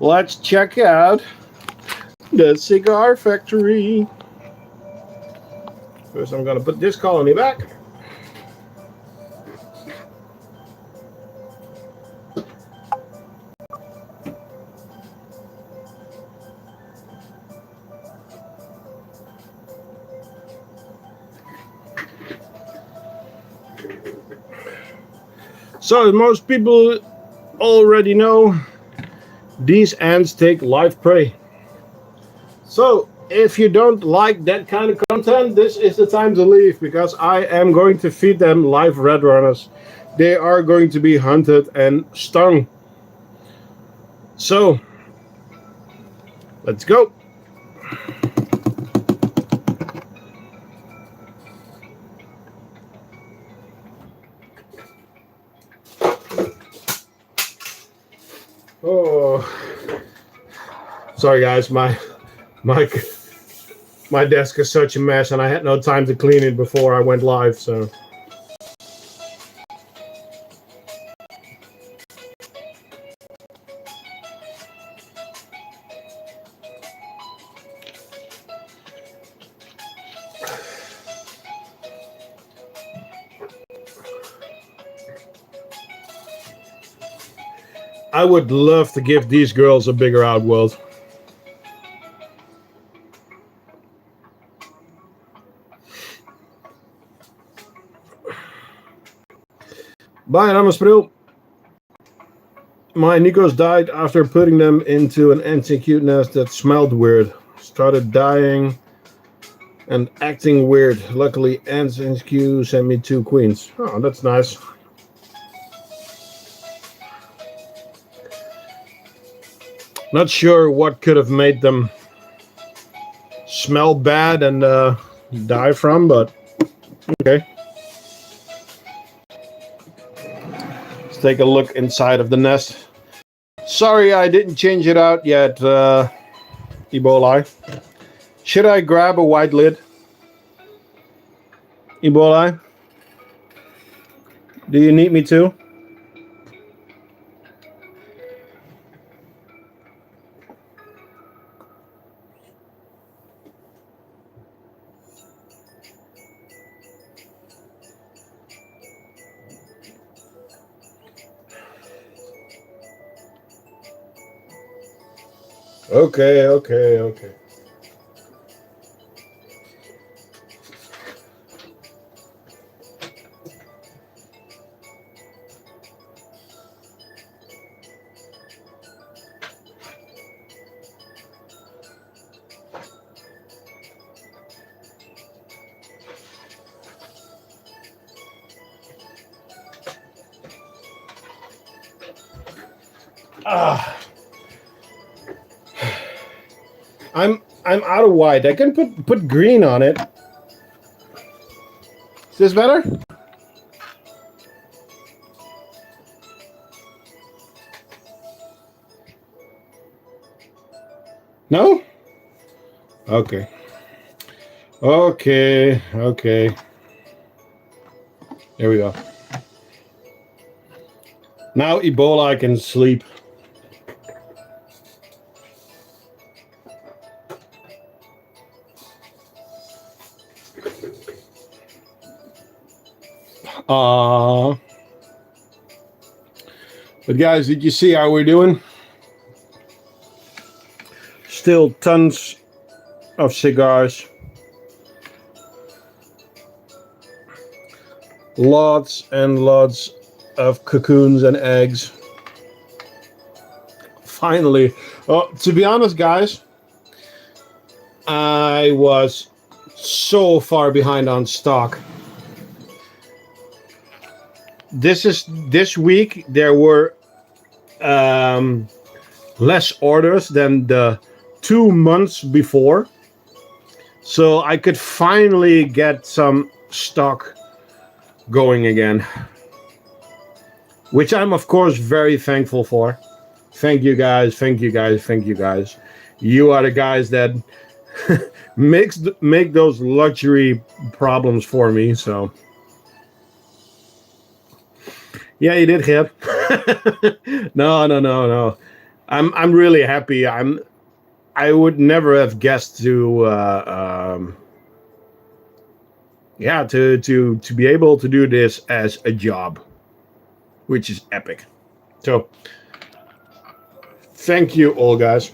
Let's check out the cigar factory. First, I'm gonna put this colony back. So, most people already know these ants take live prey. So, if you don't like that kind of content, this is the time to leave because I am going to feed them live red runners. They are going to be hunted and stung. So, let's go. Oh, sorry guys, my my desk is such a mess, and I had no time to clean it before I went live. So. I would love to give these girls a bigger outworld. Bye, Namastril. My Nikos died after putting them into an NCQ nest that smelled weird. Started dying and acting weird. Luckily, NCQ sent me 2 queens. Oh, that's nice. Not sure what could have made them smell bad and die from, but okay. Let's take a look inside of the nest. Sorry, I didn't change it out yet, Ebola. Should I grab a white lid? Ebola? Do you need me to? Okay, okay, okay. Ah, I'm out of white. I can put green on it. Is this better? No? Okay. Okay, okay. There we go. Now Ebola can sleep. Uh but guys, did you see how we're doing? Still tons of cigars. Lots and lots of cocoons and eggs. Finally. Oh, to be honest, guys, I was so far behind on stock. This week there were less orders than the 2 months before, so I could finally get some stock going again, which I'm of course very thankful for. Thank you guys, thank you guys, thank you guys. You are the guys that make those luxury problems for me. So yeah, you did hit. No, no, no, no. I'm really happy. I would never have guessed to yeah, to be able to do this as a job, which is epic. So thank you all, guys.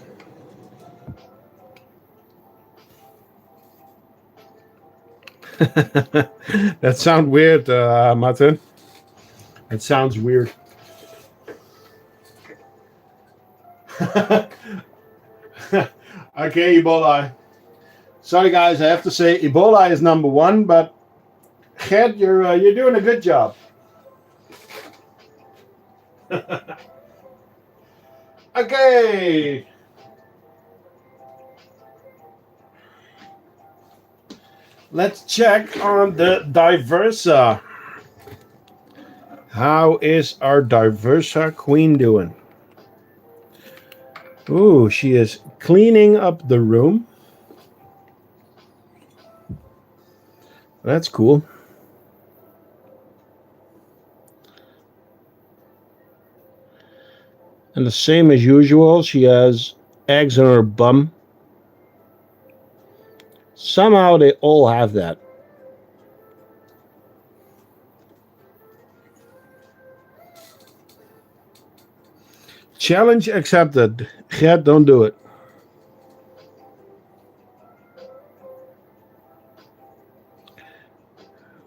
That sounds weird, Martin. It sounds weird. Okay, Ebola. Sorry, guys. I have to say Ebola is number one, but Gert, you're doing a good job. Okay. Let's check on the Diversa. How is our Diversa queen doing? Ooh, she is cleaning up the room. That's cool. And the same as usual, she has eggs on her bum. Somehow they all have that. Challenge accepted. Gert, don't do it.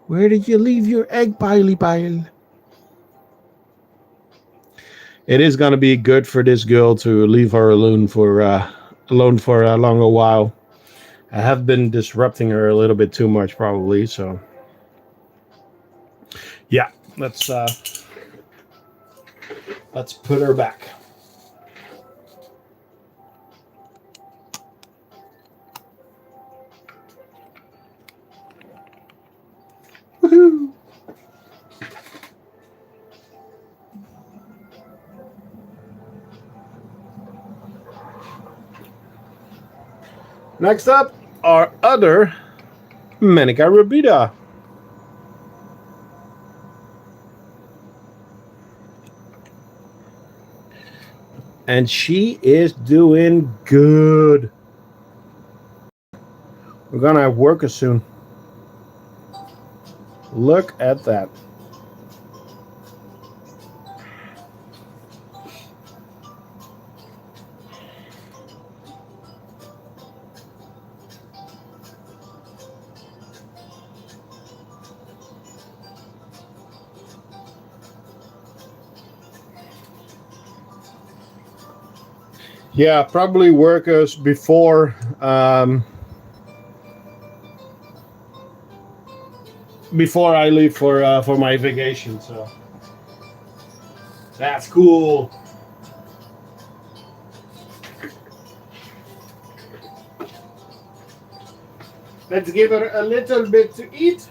Where did you leave your egg pile? It is going to be good for this girl to leave her alone for a longer while. I have been disrupting her a little bit too much, probably. So, yeah, let's put her back. Woohoo! Next up, our other Manica rubida. And she is doing good. We're gonna have workers soon. Look at that. Yeah, probably workers before I leave for my vacation. So that's cool. Let's give her a little bit to eat.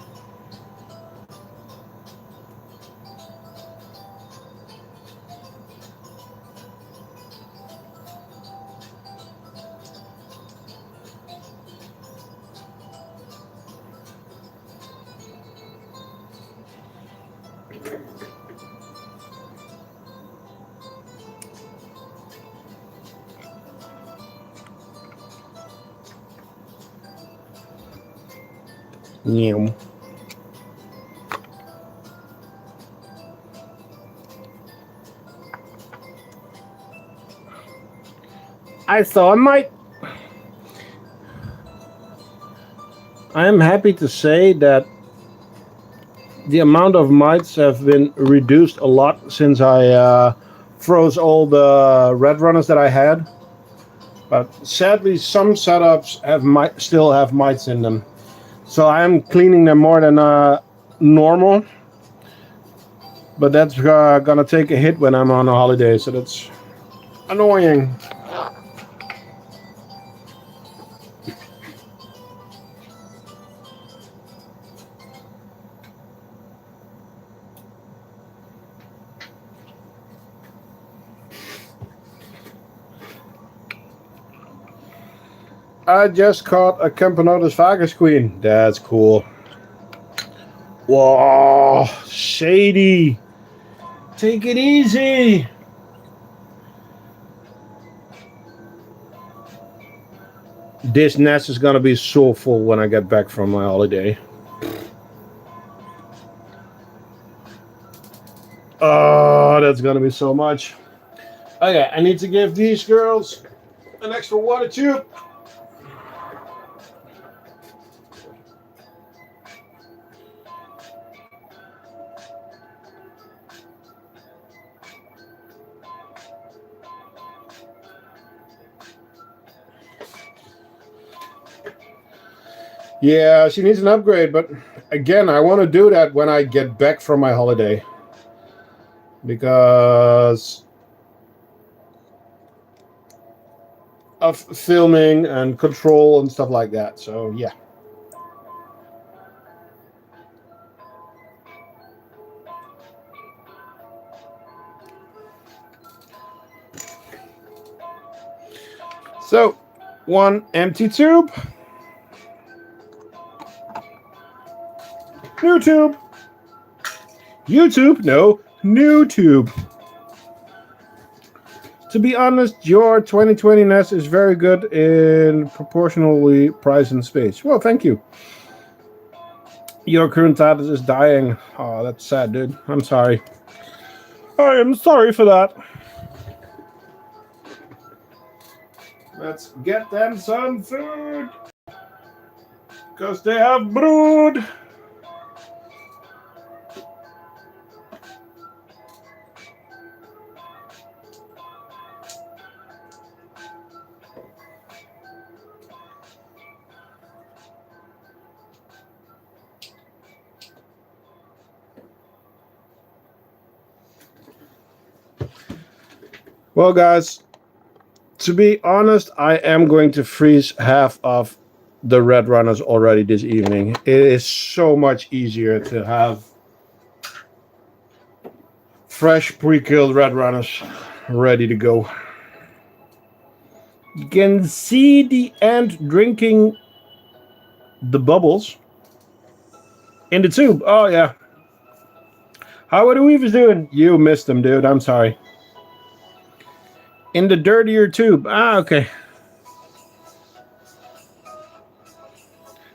Yum. I thought I might. I am happy to say that the amount of mites have been reduced a lot since I froze all the red runners that I had. But sadly, some setups still have mites in them. So I am cleaning them more than normal. But that's gonna take a hit when I'm on a holiday, so that's annoying. I just caught a Camponotus vagus queen. That's cool. Whoa, shady. Take it easy. This nest is gonna be so full when I get back from my holiday. Oh, that's gonna be so much. Okay, I need to give these girls an extra water tube. Yeah, she needs an upgrade, but again, I want to do that when I get back from my holiday. Because of filming and control and stuff like that. So, yeah. So, one empty tube. New tube. YouTube? No, new tube. To be honest, your 2020 nest is very good in proportionally price and space. Well, thank you. Your current status is dying. Oh, that's sad, dude. I'm sorry. I am sorry for that. Let's get them some food. Because they have brood. Well, guys, to be honest, I am going to freeze half of the red runners already this evening. It is so much easier to have fresh pre-killed red runners ready to go. You can see the ant drinking the bubbles in the tube. Oh, yeah. How are the weavers doing? You missed them, dude. I'm sorry. In the dirtier tube. Ah, okay.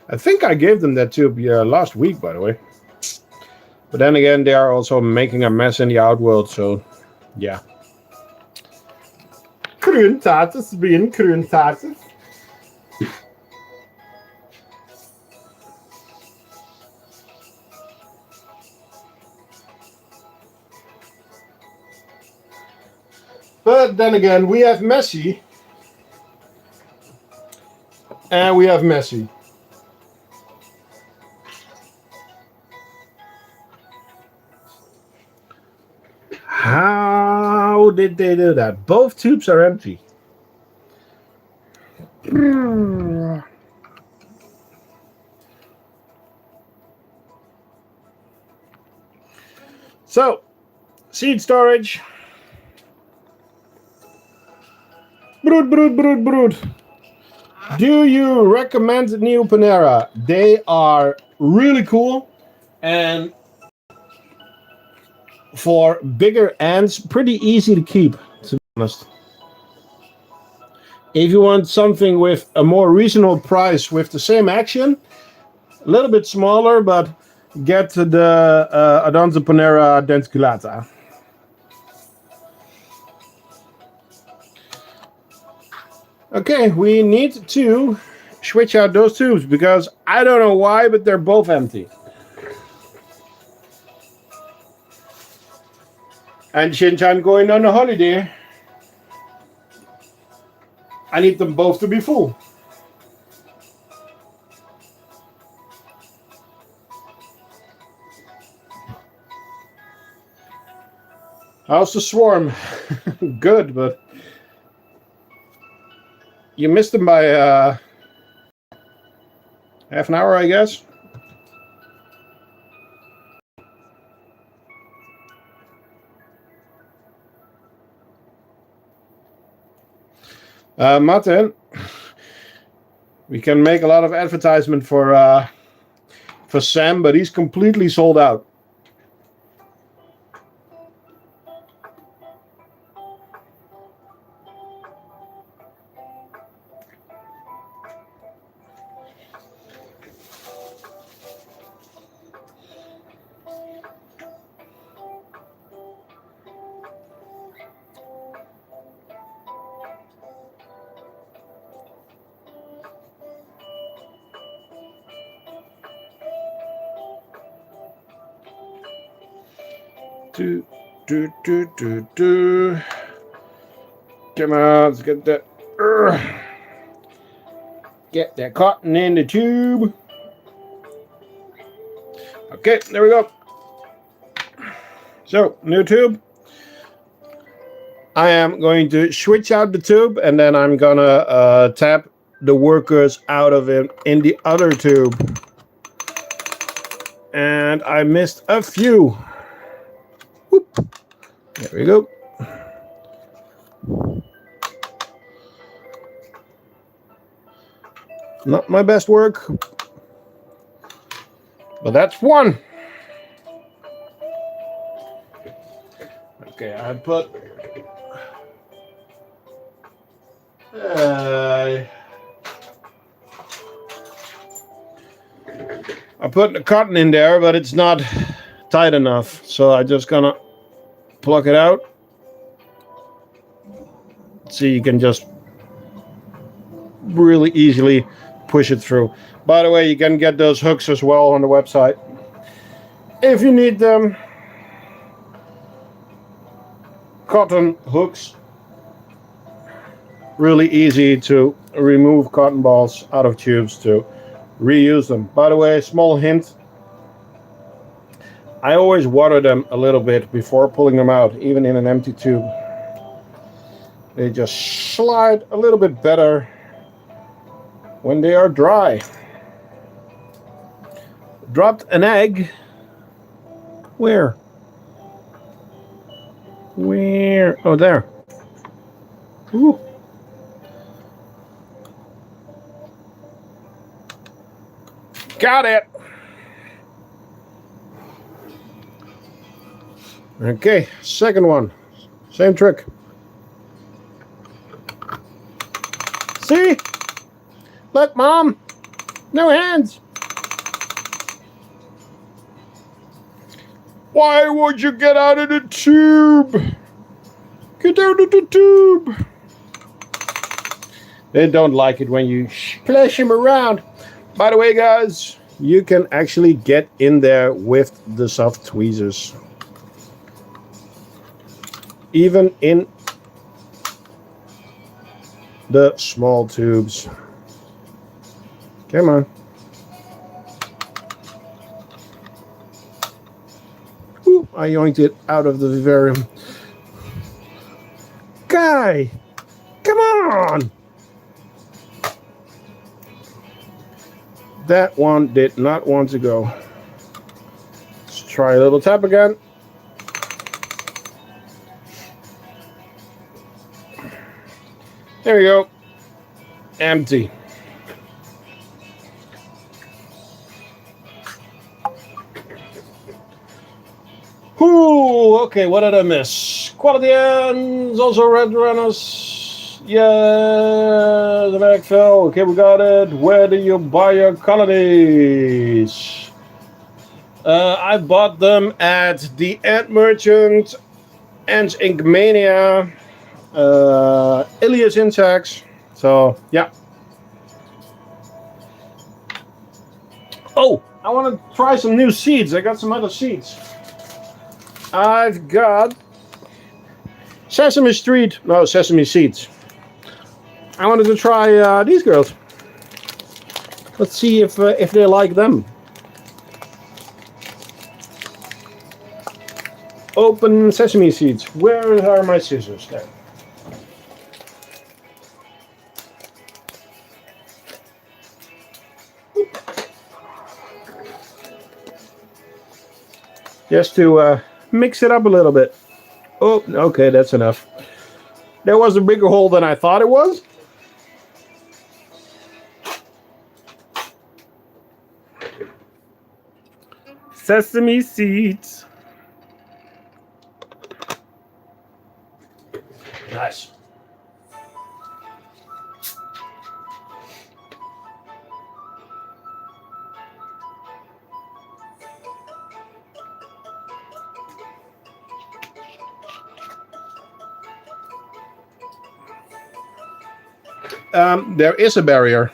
I think I gave them that tube last week, by the way. But then again, they are also making a mess in the outworld, so yeah. Kruntatus being kruntatus. But then again, we have Messi, And we have messy. How did they do that? Both tubes are empty. So, seed storage. Brood. Do you recommend Neoponera? They are really cool, and for bigger ants, pretty easy to keep, to be honest. If you want something with a more reasonable price with the same action, a little bit smaller, but get the Neoponera denticulata. Okay, we need to switch out those tubes because I don't know why, but they're both empty. And Shinchan going on a holiday. I need them both to be full. How's the swarm? Good, but you missed them by half an hour, I guess. Martin, we can make a lot of advertisement for Sam, but he's completely sold out. Come on, let's get that. Get that cotton in the tube. Okay, there we go. So, new tube. I am going to switch out the tube, and then I'm gonna tap the workers out of it in the other tube. And I missed a few. Whoop. There we go. Not my best work, but that's one. Okay, I put the cotton in there, but it's not tight enough, so I'm just gonna pluck it out. See, you can just really easily push it through. By the way, you can get those hooks as well on the website if you need them. Cotton hooks, really easy to remove cotton balls out of tubes to reuse them. By the way, small hint, I always water them a little bit before pulling them out, even in an empty tube. They just slide a little bit better when they are dry. Dropped an egg. Where? Oh, there. Ooh. Got it. Okay, second one. Same trick. See? Look, Mom. No hands. Why would you get out of the tube? Get out of the tube. They don't like it when you splash them around. By the way, guys, you can actually get in there with the soft tweezers. Even in the small tubes. Come on. Ooh, I yoinked it out of the vivarium. Guy! Come on! That one did not want to go. Let's try a little tap again. There we go. Empty. Ooh, okay, what did I miss? Quality ends, also red runners. Yeah, the backfill. Okay, we got it. Where do you buy your colonies? I bought them at the Ant Merchant, Ants Ink Mania, Ilias Insects. So, yeah. Oh, I want to try some new seeds. I got some other seeds. I've got Sesame Seeds. I wanted to try these girls. Let's see if they like them. Open sesame seeds. Where are my scissors? There. Just to mix it up a little bit. Oh, okay, that's enough. There was a bigger hole than I thought it was. Sesame seeds. Nice. There is a barrier.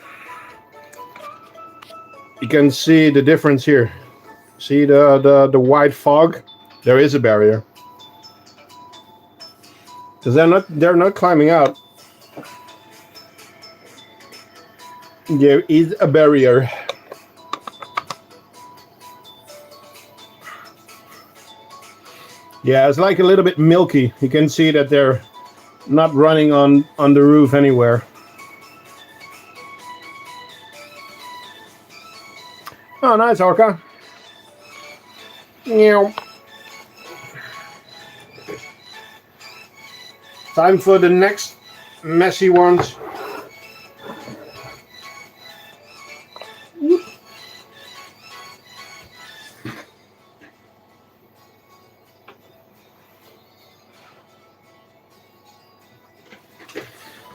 You can see the difference here. See the white fog? There is a barrier. Because they're not climbing out. There is a barrier. Yeah, it's like a little bit milky. You can see that they're not running on the roof anywhere. Oh, nice, Orca. Meow. Time for the next messy ones.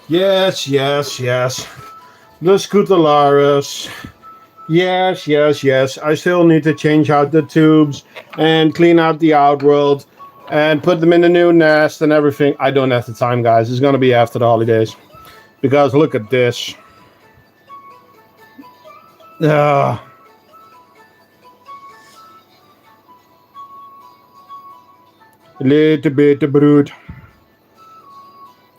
Yes, yes, yes. The Scutularis. Yes, yes, yes. I still need to change out the tubes and clean out the outworld and put them in the new nest and everything. I don't have the time, guys. It's going to be after the holidays. Because look at this. A little bit of brood.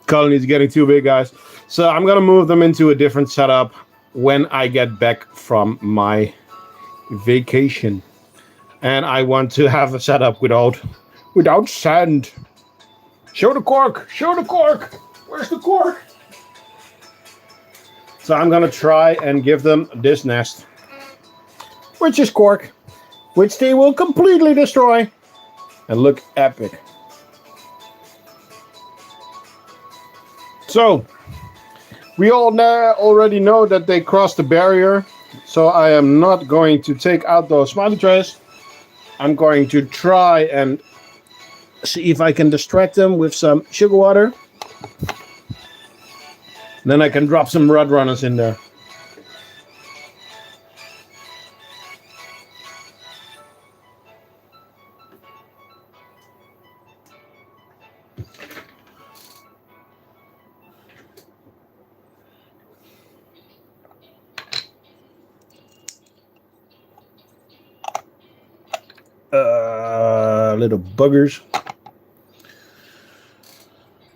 Colony's getting too big, guys. So I'm going to move them into a different setup when I get back from my vacation. And I want to have a setup without sand. Show the cork. Show the cork. Where's the cork? So I'm going to try and give them this nest. Which is cork. Which they will completely destroy. And look epic. So, we all already know that they crossed the barrier. So I am not going to take out those smiley trays. I'm going to try and see if I can distract them with some sugar water. Then I can drop some rod runners in there. Little buggers.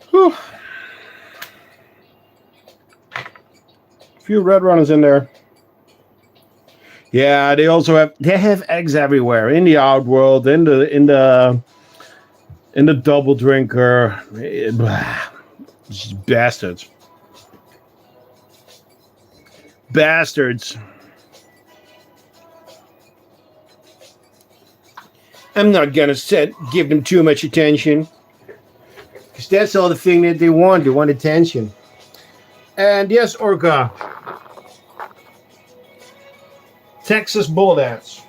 Whew. A few red runners in there. Yeah, they have eggs everywhere in the outworld, in the double drinker. Bastards. Bastards. I'm not gonna give them too much attention. Because that's all the thing that they want. They want attention. And yes, Orca. Texas bull dance.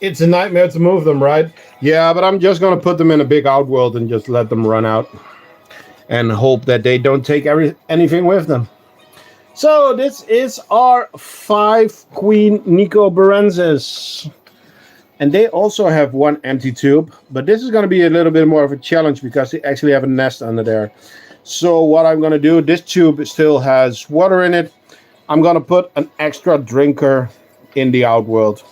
It's a nightmare to move them, right? Yeah, but I'm just gonna put them in a big outworld and just let them run out and hope that they don't take anything with them. So this is our 5 Queen Nicobarensis. And they also have one empty tube, but this is going to be a little bit more of a challenge because they actually have a nest under there. So what I'm going to do, this tube still has water in it. I'm going to put an extra drinker in the outworld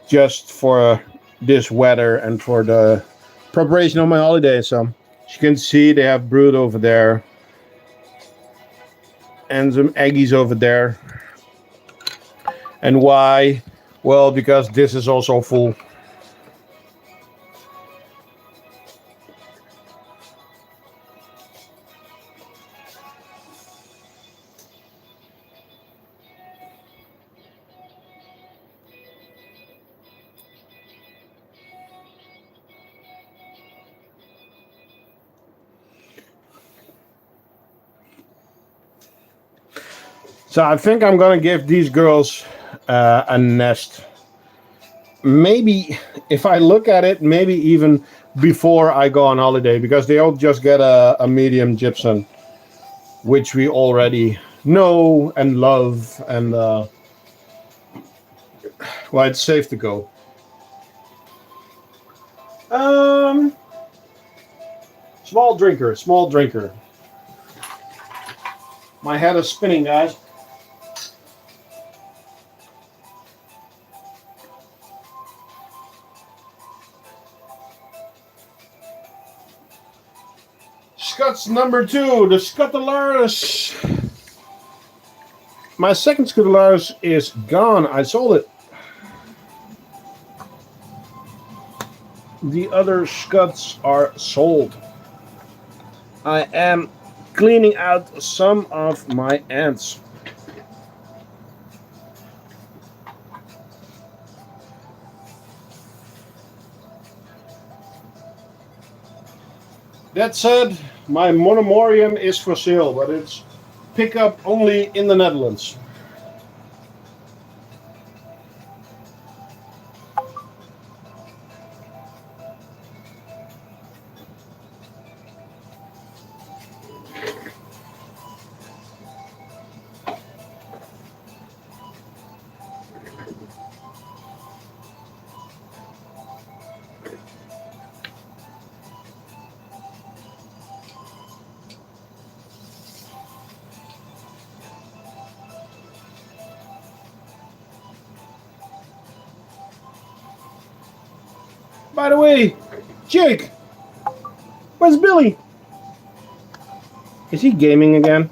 just for this weather and for the preparation of my holiday. So as you can see, they have brood over there and some eggies over there. And why? Well, because this is also full. So I think I'm gonna give these girls a nest. Maybe if I look at it, maybe even before I go on holiday, because they all just get a medium gypsum, which we already know and love, and well, it's safe to go. Um, small drinker, small drinker. My head is spinning, guys. Scots number 2, the Scutularis. My second Scutularis is gone. I sold it. The other Scots are sold. I am cleaning out some of my ants. That said, my Monomorium is for sale, but it's pickup only in the Netherlands. By the way, Jake, where's Billy? Is he gaming again?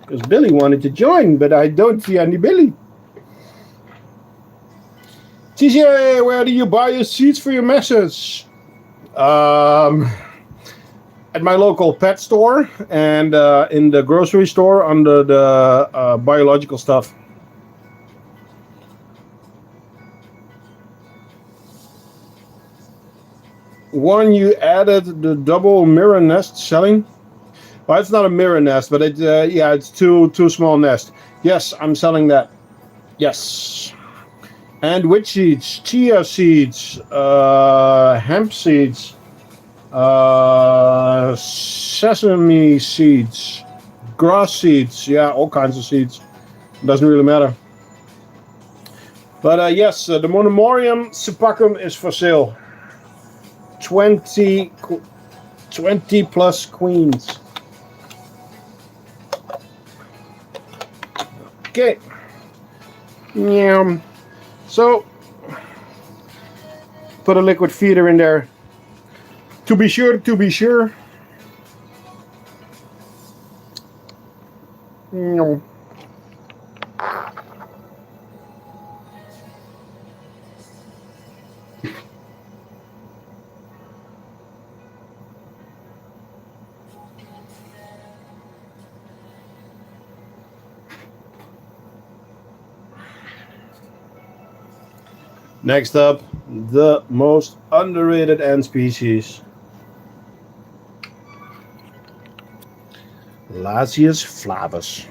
Because Billy wanted to join, but I don't see any Billy. TJ, where do you buy your seeds for your messes? At my local pet store and in the grocery store under the biological stuff. One, you added the double mirror nest selling. Well, it's not a mirror nest, but it's two small nests. Yes, I'm selling that. Yes. And which seeds? Chia seeds, hemp seeds, sesame seeds, grass seeds. Yeah, all kinds of seeds. Doesn't really matter. But yes, the Monomorium Sepacum is for sale. 20 plus queens. Okay. Yeah. So put a liquid feeder in there. To be sure, to be sure. No. Next up, the most underrated ant species. Lasius flavus.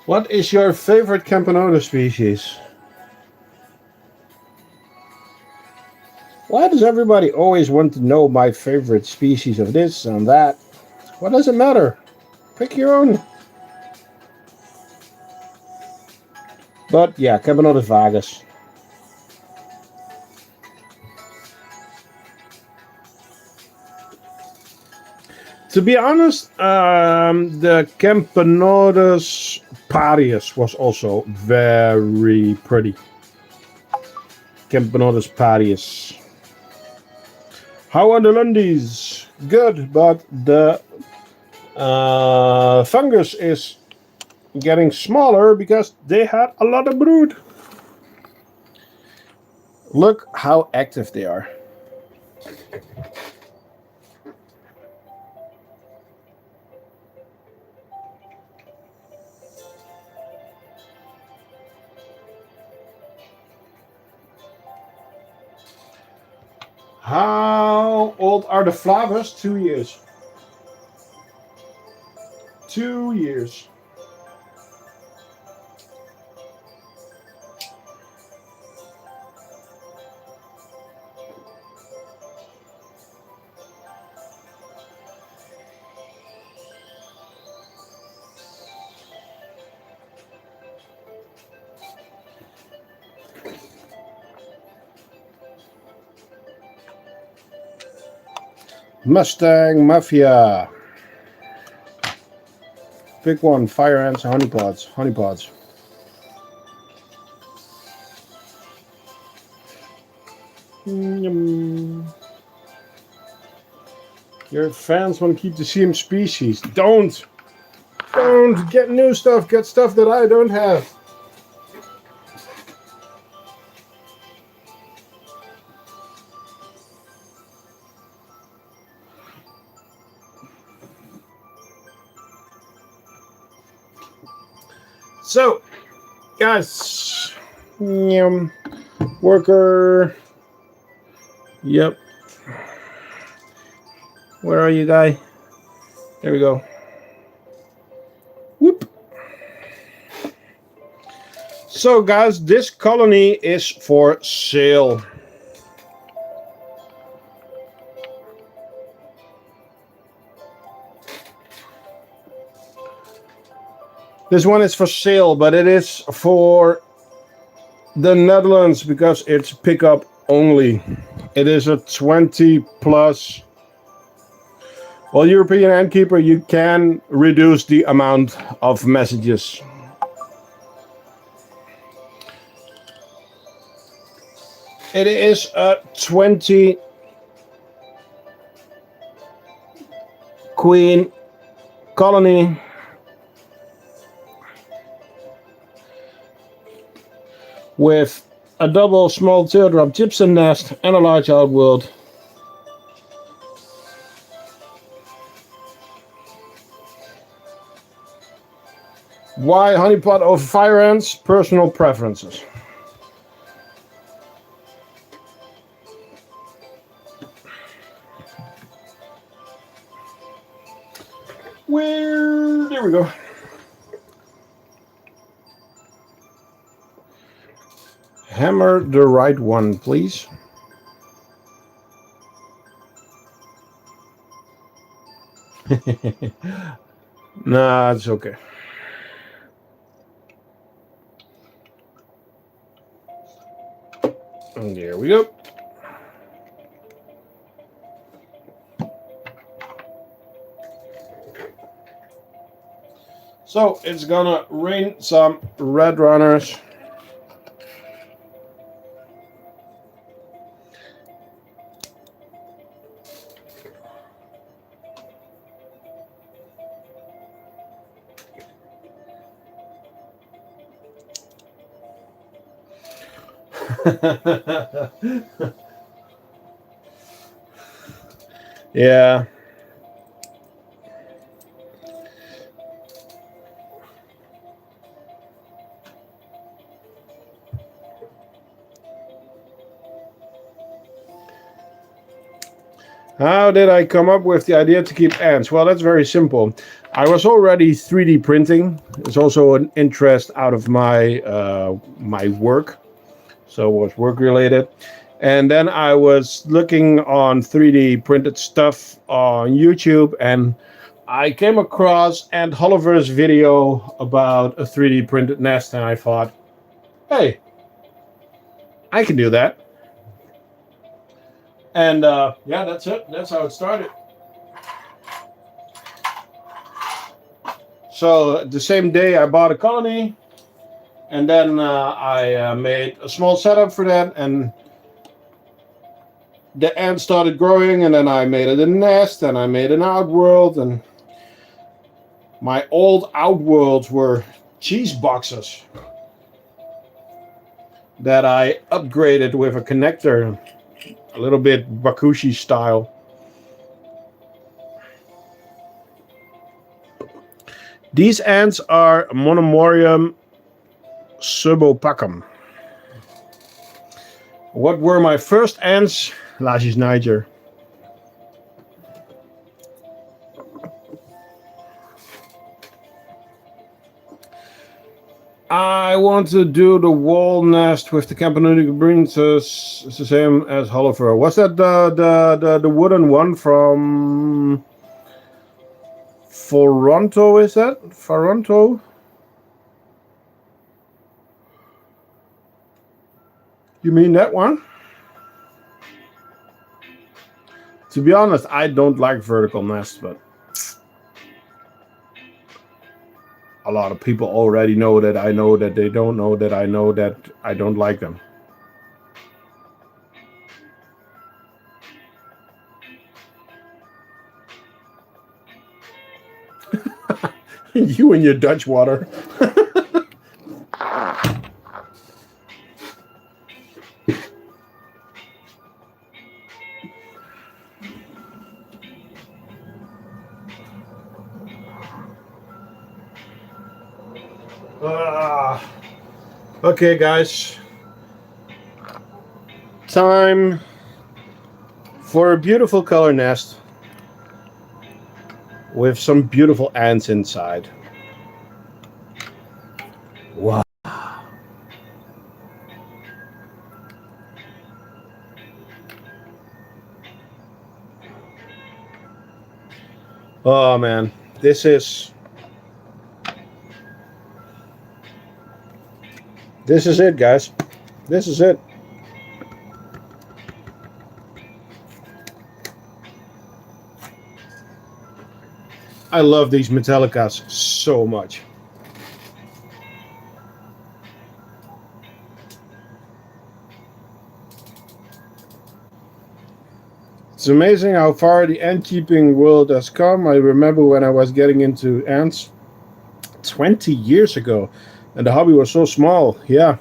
What is your favorite Campanota species? Why does everybody always want to know my favorite species of this and that? What does it matter? Pick your own. But yeah, Campanodus vagus. To be honest, the Campanodus parius was also very pretty. Campanodus parius. How are the Lundies? Good, but the fungus is getting smaller because they had a lot of brood. Look how active they are. How old are the flowers? 2 years. 2 years. Mustang Mafia. Pick one. Fire ants, honeypots. Honeypots. Your fans want to keep the same species. Don't get new stuff. Get stuff that I don't have. So, guys, worker. Yep. Where are you, guy? There we go. Whoop. So, guys, this colony is for sale. This one is for sale, but it is for the Netherlands because it's pickup only. It is a 20 plus. Well, European ant keeper, you can reduce the amount of messages. It is a 20 queen colony. With a double small teardrop gypsum nest and a large outworld. Why honeypot over fire ants? Personal preferences. There we go. Hammer the right one, please. Nah, it's okay. And there we go. So it's gonna rain some red runners. Yeah. How did I come up with the idea to keep ants? Well, that's very simple. I was already 3D printing. It's also an interest out of my my work, so it was work related. And then I was looking on 3D printed stuff on YouTube, and I came across Ant Holliver's video about a 3D printed nest, and I thought, hey, I can do that. And yeah, that's it. That's how it started. So the same day I bought a colony, and then I made a small setup for that, and the ants started growing, and then I made it a nest, and I made an outworld, and my old outworlds were cheese boxes that I upgraded with a connector, a little bit Bakushi style. These ants are Monomorium subopacum. What were my first ants? Lashis Niger. I want to do the wall nest with the Campanula Brintus. It's the same as Holliver. Was that the wooden one from Toronto? Is that Toronto? You mean that one? To be honest, I don't like vertical nests, but a lot of people already know that I know that they don't know that I know that I don't like them. You and your Dutch water. Okay, guys. Time for a beautiful color nest with some beautiful ants inside. Wow. Oh man, this is it, guys. This is it. I love these Metallicas so much. It's amazing how far the ant keeping world has come. I remember when I was getting into ants 20 years ago, and the hobby was so small. Yeah.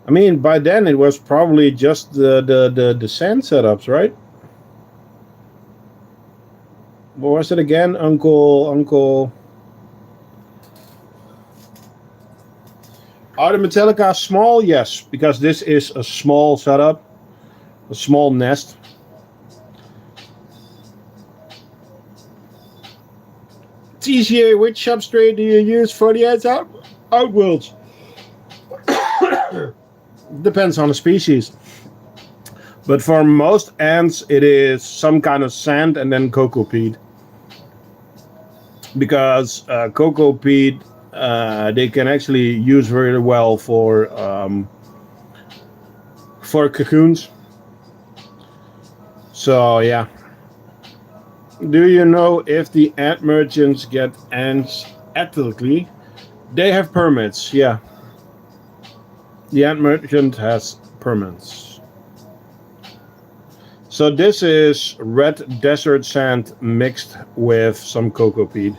I mean, by then it was probably just the sand setups, right? What was it again? Uncle. Are the Metallica small? Yes, because this is a small setup, a small nest. TCA, which substrate do you use for the outworlds? Depends on the species. But for most ants, it is some kind of sand and then cocoa peat. Because cocoa peat, they can actually use very well for cocoons. So yeah. Do you know if the ant merchants get ants ethically? They have permits, yeah. The ant merchant has permits. So this is red desert sand mixed with some cocoa peat.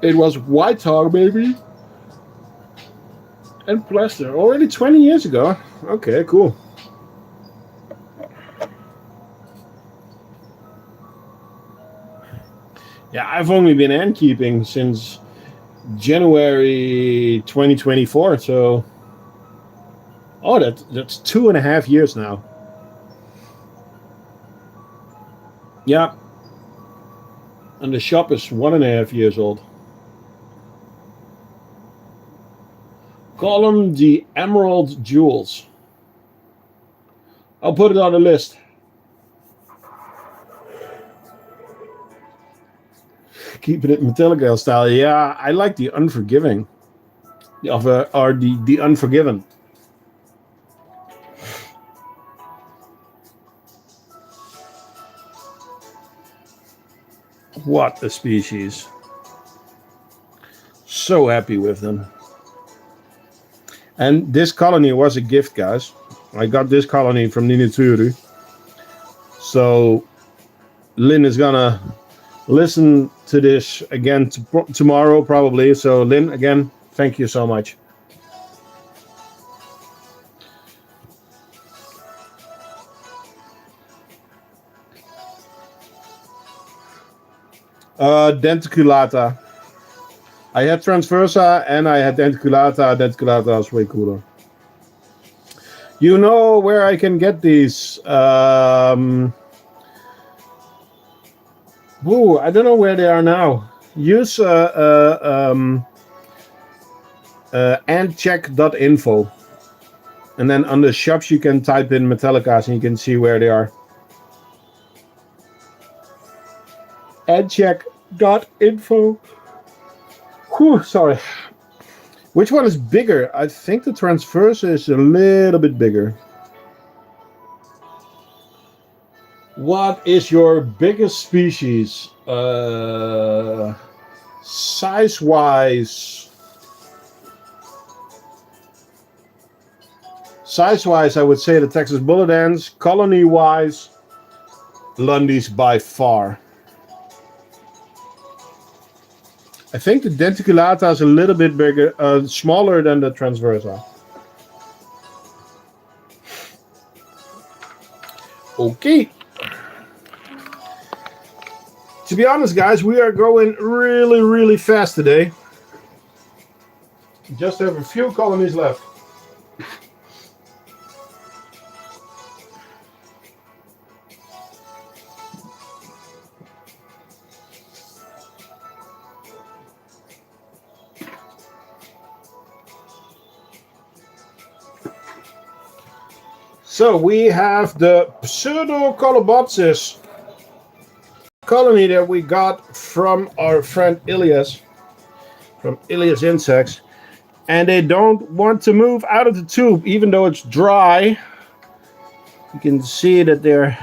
It was white tar, baby. And plaster. Already 20 years ago. Okay, cool. Yeah, I've only been ant keeping since January 2024, so that's 2.5 years now. Yeah. And the shop is 1.5 years old. Call them the Emerald Jewels. I'll put it on the list. Keeping it Metallica style. Yeah, I like the Unforgiving. Or the Unforgiven. What a species. So happy with them. And this colony was a gift, guys. I got this colony from Ninituru. So Lynn is gonna listen to this again tomorrow, probably. So Lynn, again, thank you so much. Denticulata. I had Transversa and I had Denticulata. Denticulata is way cooler. You know where I can get these? I don't know where they are now. Use antcheck.info. And then on the shops you can type in Metallicas and you can see where they are. Antcheck.info. Whew, sorry. Which one is bigger? I think the Transversa is a little bit bigger. What is your biggest species? Size-wise, I would say the Texas bullet ants. Colony-wise, Lundy's by far. I think the Denticulata is a little bit bigger, smaller than the Transversa. Okay. To be honest, guys, we are going really, really fast today. Just have a few colonies left. So we have the Pseudocolobopsis colony that we got from our friend Ilias, from Ilias Insects, and they don't want to move out of the tube even though it's dry. You can see that they're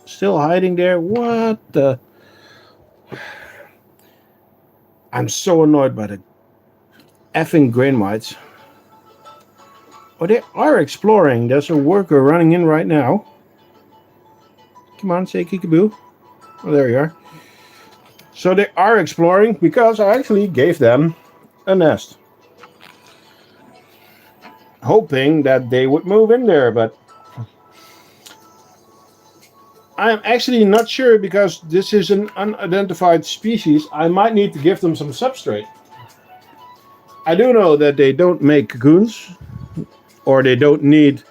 still hiding there. What the? I'm so annoyed by the effing grain mites. Oh, they are exploring. There's a worker running in right now. Come on, say kickaboo. Oh, there you are. So they are exploring because I actually gave them a nest. Hoping that they would move in there, but I'm actually not sure because this is an unidentified species. I might need to give them some substrate. I do know that they don't make cocoons or they don't need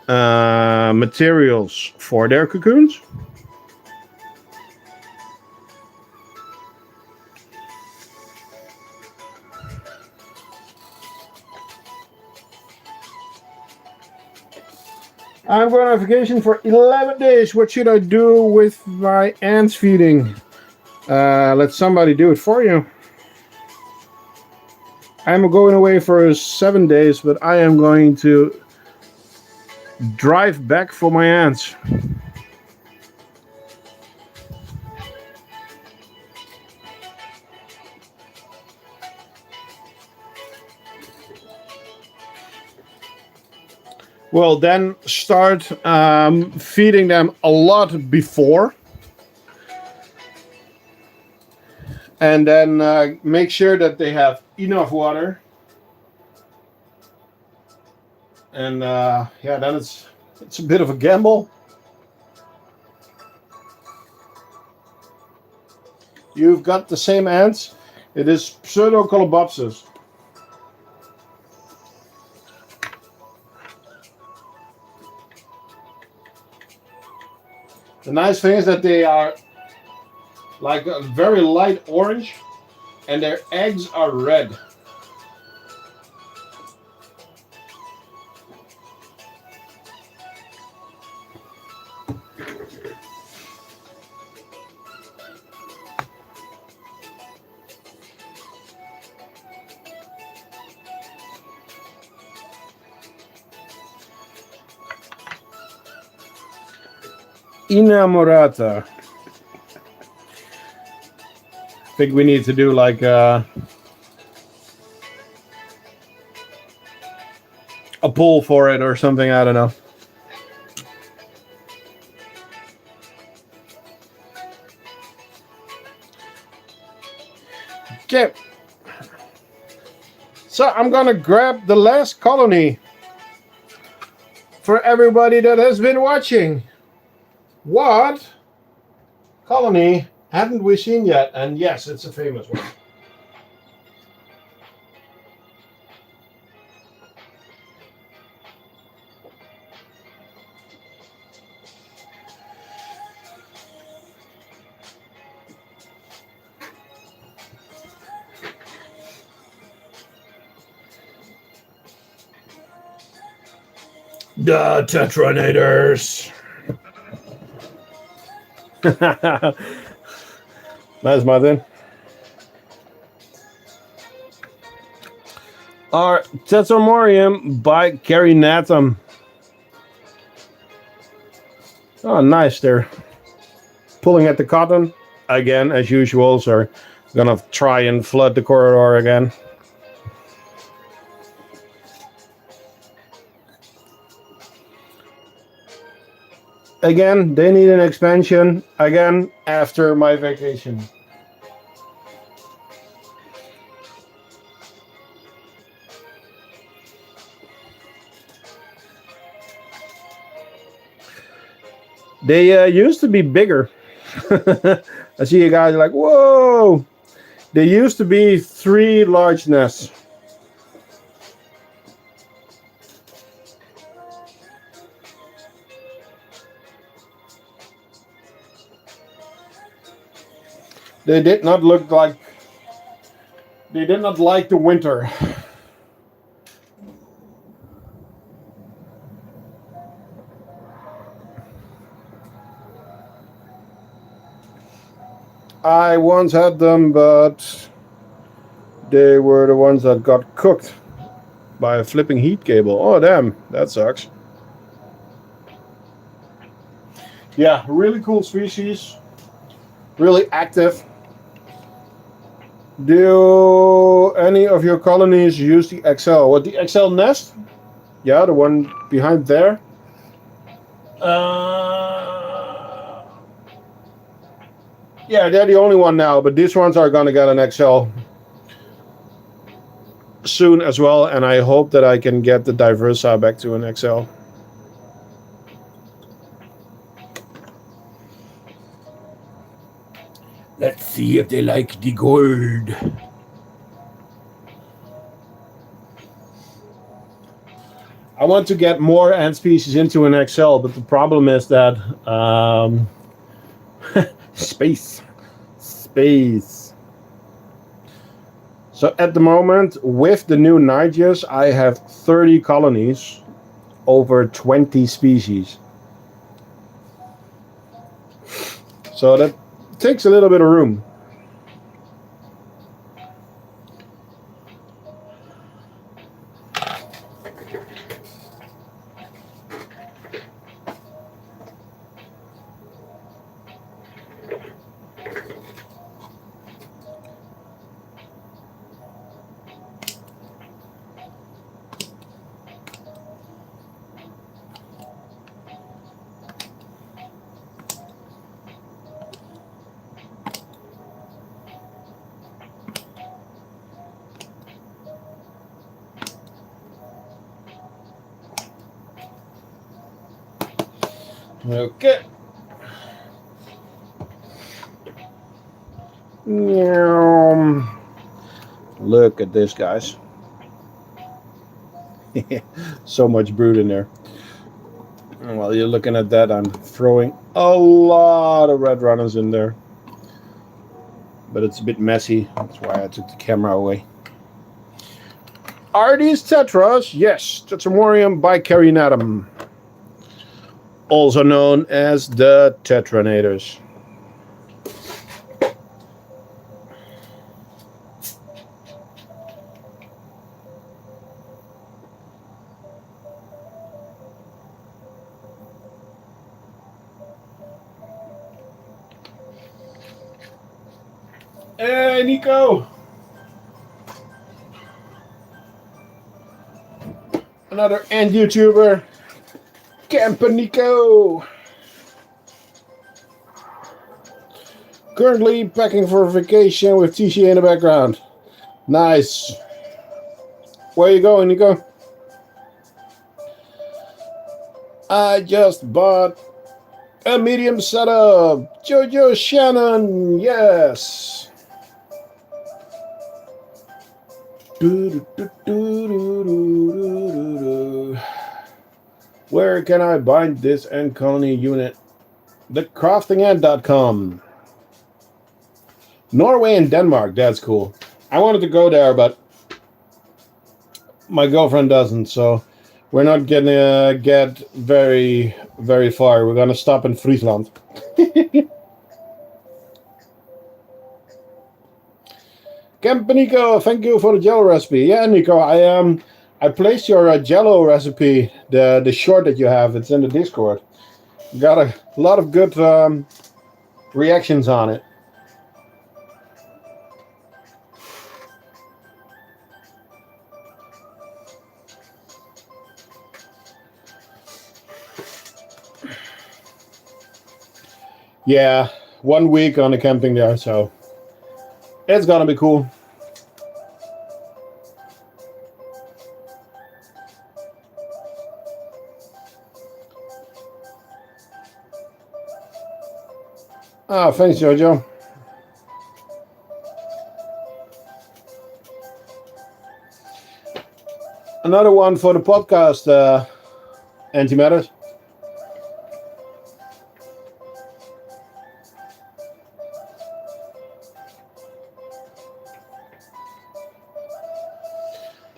materials for their cocoons. I'm going on vacation for 11 days. What should I do with my ants feeding? Let somebody do it for you. I'm going away for 7 days, but I am going to drive back for my ants. Well, then start feeding them a lot before. And then make sure that they have enough water. And yeah, then it's a bit of a gamble. You've got the same ants. It is Pseudocolobopsis. The nice thing is that they are like a very light orange and their eggs are red. Innamorata. I think we need to do like a poll for it or something. I don't know. Okay. So I'm gonna grab the last colony for everybody that has been watching. What colony haven't we seen yet? And yes, it's a famous one. The Tetranators. Nice, Martin. Our Tetramorium by Carinatum. Oh, nice. They're pulling at the cotton again, as usual. So we're gonna try and flood the corridor again. Again, they need an expansion again after my vacation. They used to be bigger. I see you guys are like, whoa! There used to be 3 large nests. They did not look like, they did not like the winter. I once had them, but they were the ones that got cooked by a flipping heat cable. Oh, damn, that sucks. Yeah, really cool species. Really active. Do any of your colonies use the XL? What, the XL nest? Yeah, the one behind there. Yeah, they're the only one now, but these ones are gonna get an XL soon as well, and I hope that I can get the Diversa back to an XL. Let's see if they like the gold. I want to get more ant species into an XL, but the problem is that space. So at the moment, with the new Niges, I have 30 colonies over 20 species. So that takes a little bit of room. Okay. Look at this, guys. So much brood in there. While you're looking at that, I'm throwing a lot of red runners in there. But it's a bit messy. That's why I took the camera away. Are these tetras? Yes, Tetramorium bicarionatum. Also known as the tetranators. Hey, Nico! Another end YouTuber. Camper Nico! Currently packing for vacation with TCA in the background. Nice. Where are you going, Nico? I just bought a medium setup. Jojo Shannon, yes. Where can I bind this end colony unit? Thecraftingant.com. Norway and Denmark, that's cool. I wanted to go there, but my girlfriend doesn't, so we're not gonna get very, very far. We're gonna stop in Friesland. Camp Nico, thank you for the Jello recipe. Yeah, Nico, I placed your Jello recipe, the short that you have. It's in the Discord. Got a lot of good reactions on it. Yeah, 1 week on the camping there, so it's gonna be cool. Ah, thanks, Jojo. Another one for the podcast, Antimatters.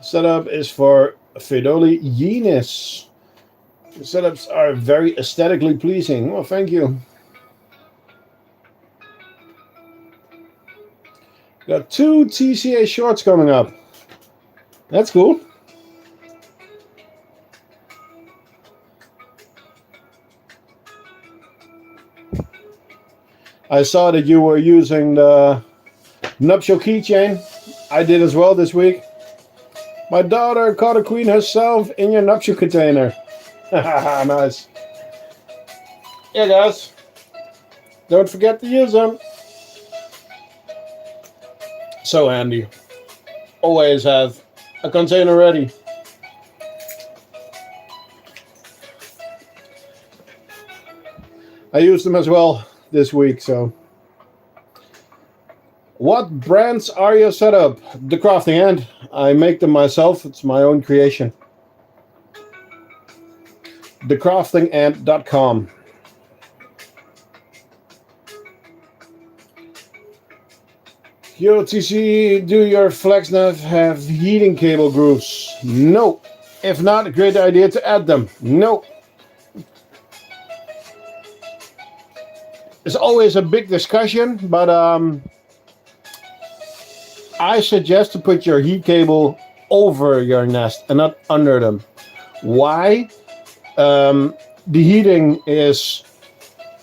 Setup is for Fedoli Yenis. The setups are very aesthetically pleasing. Well, thank you. Got 2 TCA shorts coming up. That's cool. I saw that you were using the nuptial keychain. I did as well this week. My daughter caught a queen herself in your nuptial container. Nice. Yeah, guys. Don't forget to use them. So handy. Always have a container ready. I used them as well this week, so. What brands are your setup? The Crafting Ant. I make them myself. It's my own creation. Thecraftingant.com. Yo, TC, do your FlexNav have heating cable grooves? No. If not, a great idea to add them. No. It's always a big discussion, but I suggest to put your heat cable over your nest and not under them. Why? The heating is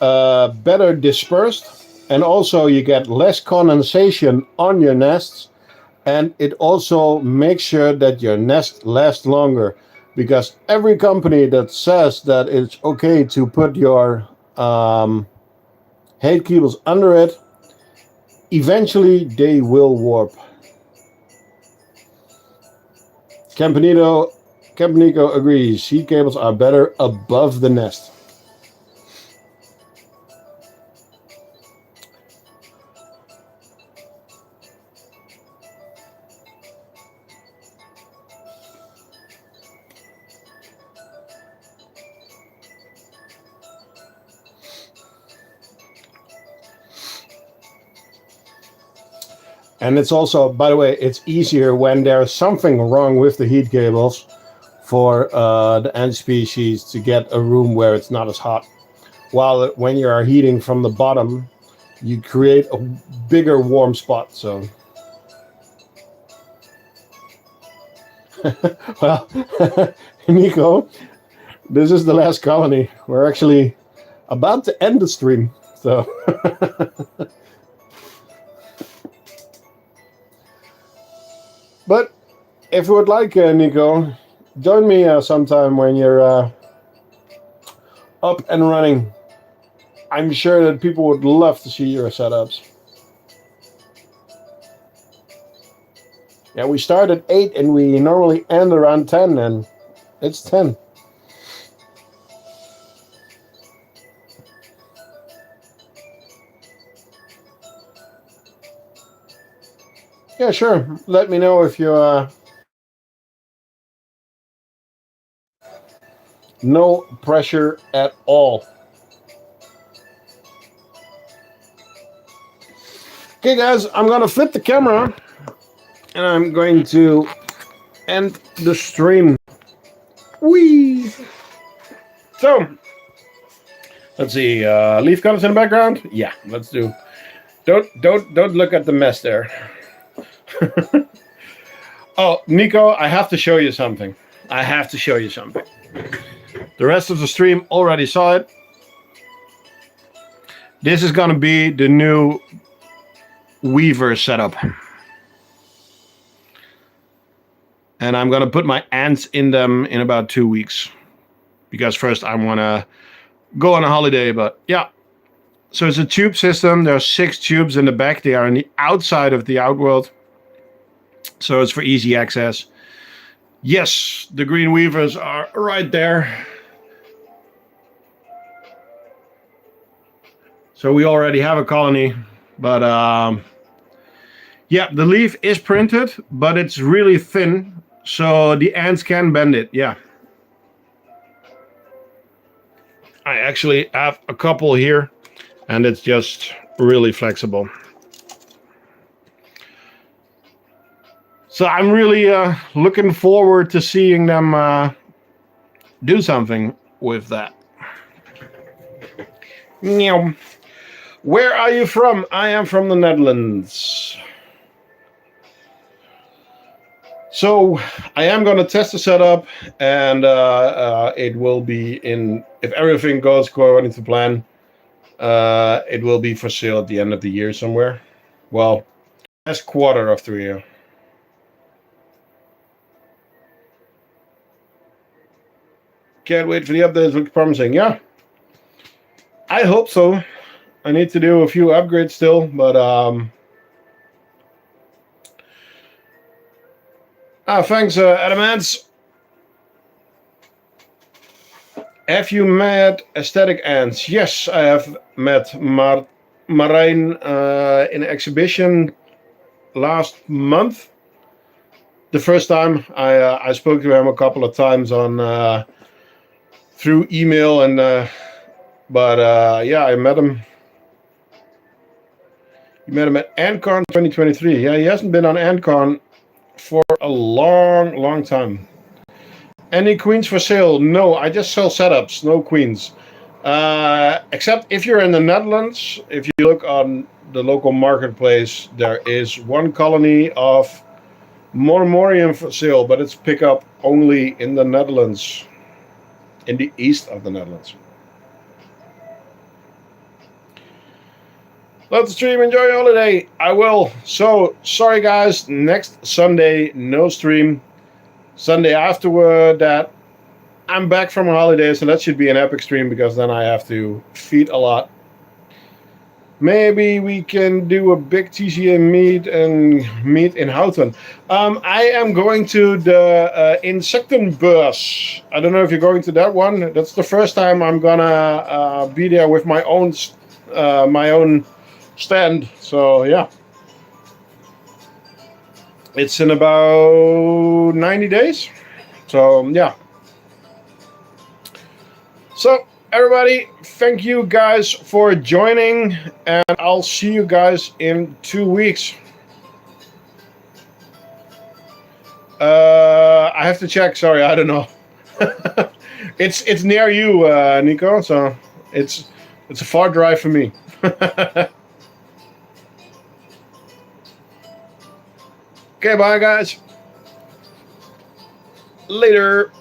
better dispersed, and also you get less condensation on your nests, and it also makes sure that your nest lasts longer, because every company that says that it's okay to put your heat cables under it, eventually they will warp. Campanico agrees. Heat cables are better above the nest. And it's also, by the way, it's easier when there's something wrong with the heat cables for the ant species to get a room where it's not as hot. While when you are heating from the bottom, you create a bigger warm spot. So, well, Nico, this is the last colony. We're actually about to end the stream. So. But if you would like, Nico, join me sometime when you're up and running. I'm sure that people would love to see your setups. Yeah, we start at 8 and we normally end around 10, and it's 10. Yeah, sure. Let me know if you... No pressure at all. Okay, guys, I'm going to flip the camera and I'm going to end the stream. Whee! So, let's see. Leaf colors in the background? Yeah, let's do. Don't look at the mess there. Oh, Nico, I have to show you something. The rest of the stream already saw it. This is going to be the new weaver setup. And I'm going to put my ants in them in about 2 weeks. Because first I want to go on a holiday, but yeah. So it's a tube system. There are 6 tubes in the back. They are on the outside of the outworld. So it's for easy access. Yes, the green weavers are right there. So we already have a colony, but yeah, the leaf is printed, but it's really thin, so the ants can bend it. Yeah. I actually have a couple here, and it's just really flexible. So I'm really looking forward to seeing them do something with that. Meow. Where are you from? I am from the Netherlands. So I am going to test the setup, and it will be in, if everything goes according to plan, it will be for sale at the end of the year somewhere. Well, last quarter of the year. Can't wait for the updates. Looks promising. Yeah, I hope so. I need to do a few upgrades still, but thanks, Adamants. Have you met aesthetic ants? Yes, I have met Marijn in an exhibition last month. The first time I spoke to him a couple of times on through email, and yeah, I met him. You met him at AntCon 2023. Yeah, he hasn't been on AntCon for a long time. Any queens for sale? No, I just sell setups, no queens. Except if you're in the Netherlands, if you look on the local marketplace, there is one colony of Monomorium for sale, but it's pickup only in the Netherlands, in the east of the Netherlands. Love the stream. Enjoy your holiday. I will. So, sorry guys, next Sunday, no stream. Sunday afterward that, I'm back from a holiday, so that should be an epic stream because then I have to feed a lot. Maybe we can do a big TCM meet in Houten. I am going to the Insectenbeurs. I don't know if you're going to that one. That's the first time I'm gonna be there with my own stand. So yeah, it's in about 90 days. So yeah. So everybody, thank you guys for joining, and I'll see you guys in 2 weeks. I have to check. Sorry, I don't know. It's near you, Nico. So it's a far drive for me. Okay, bye guys. Later.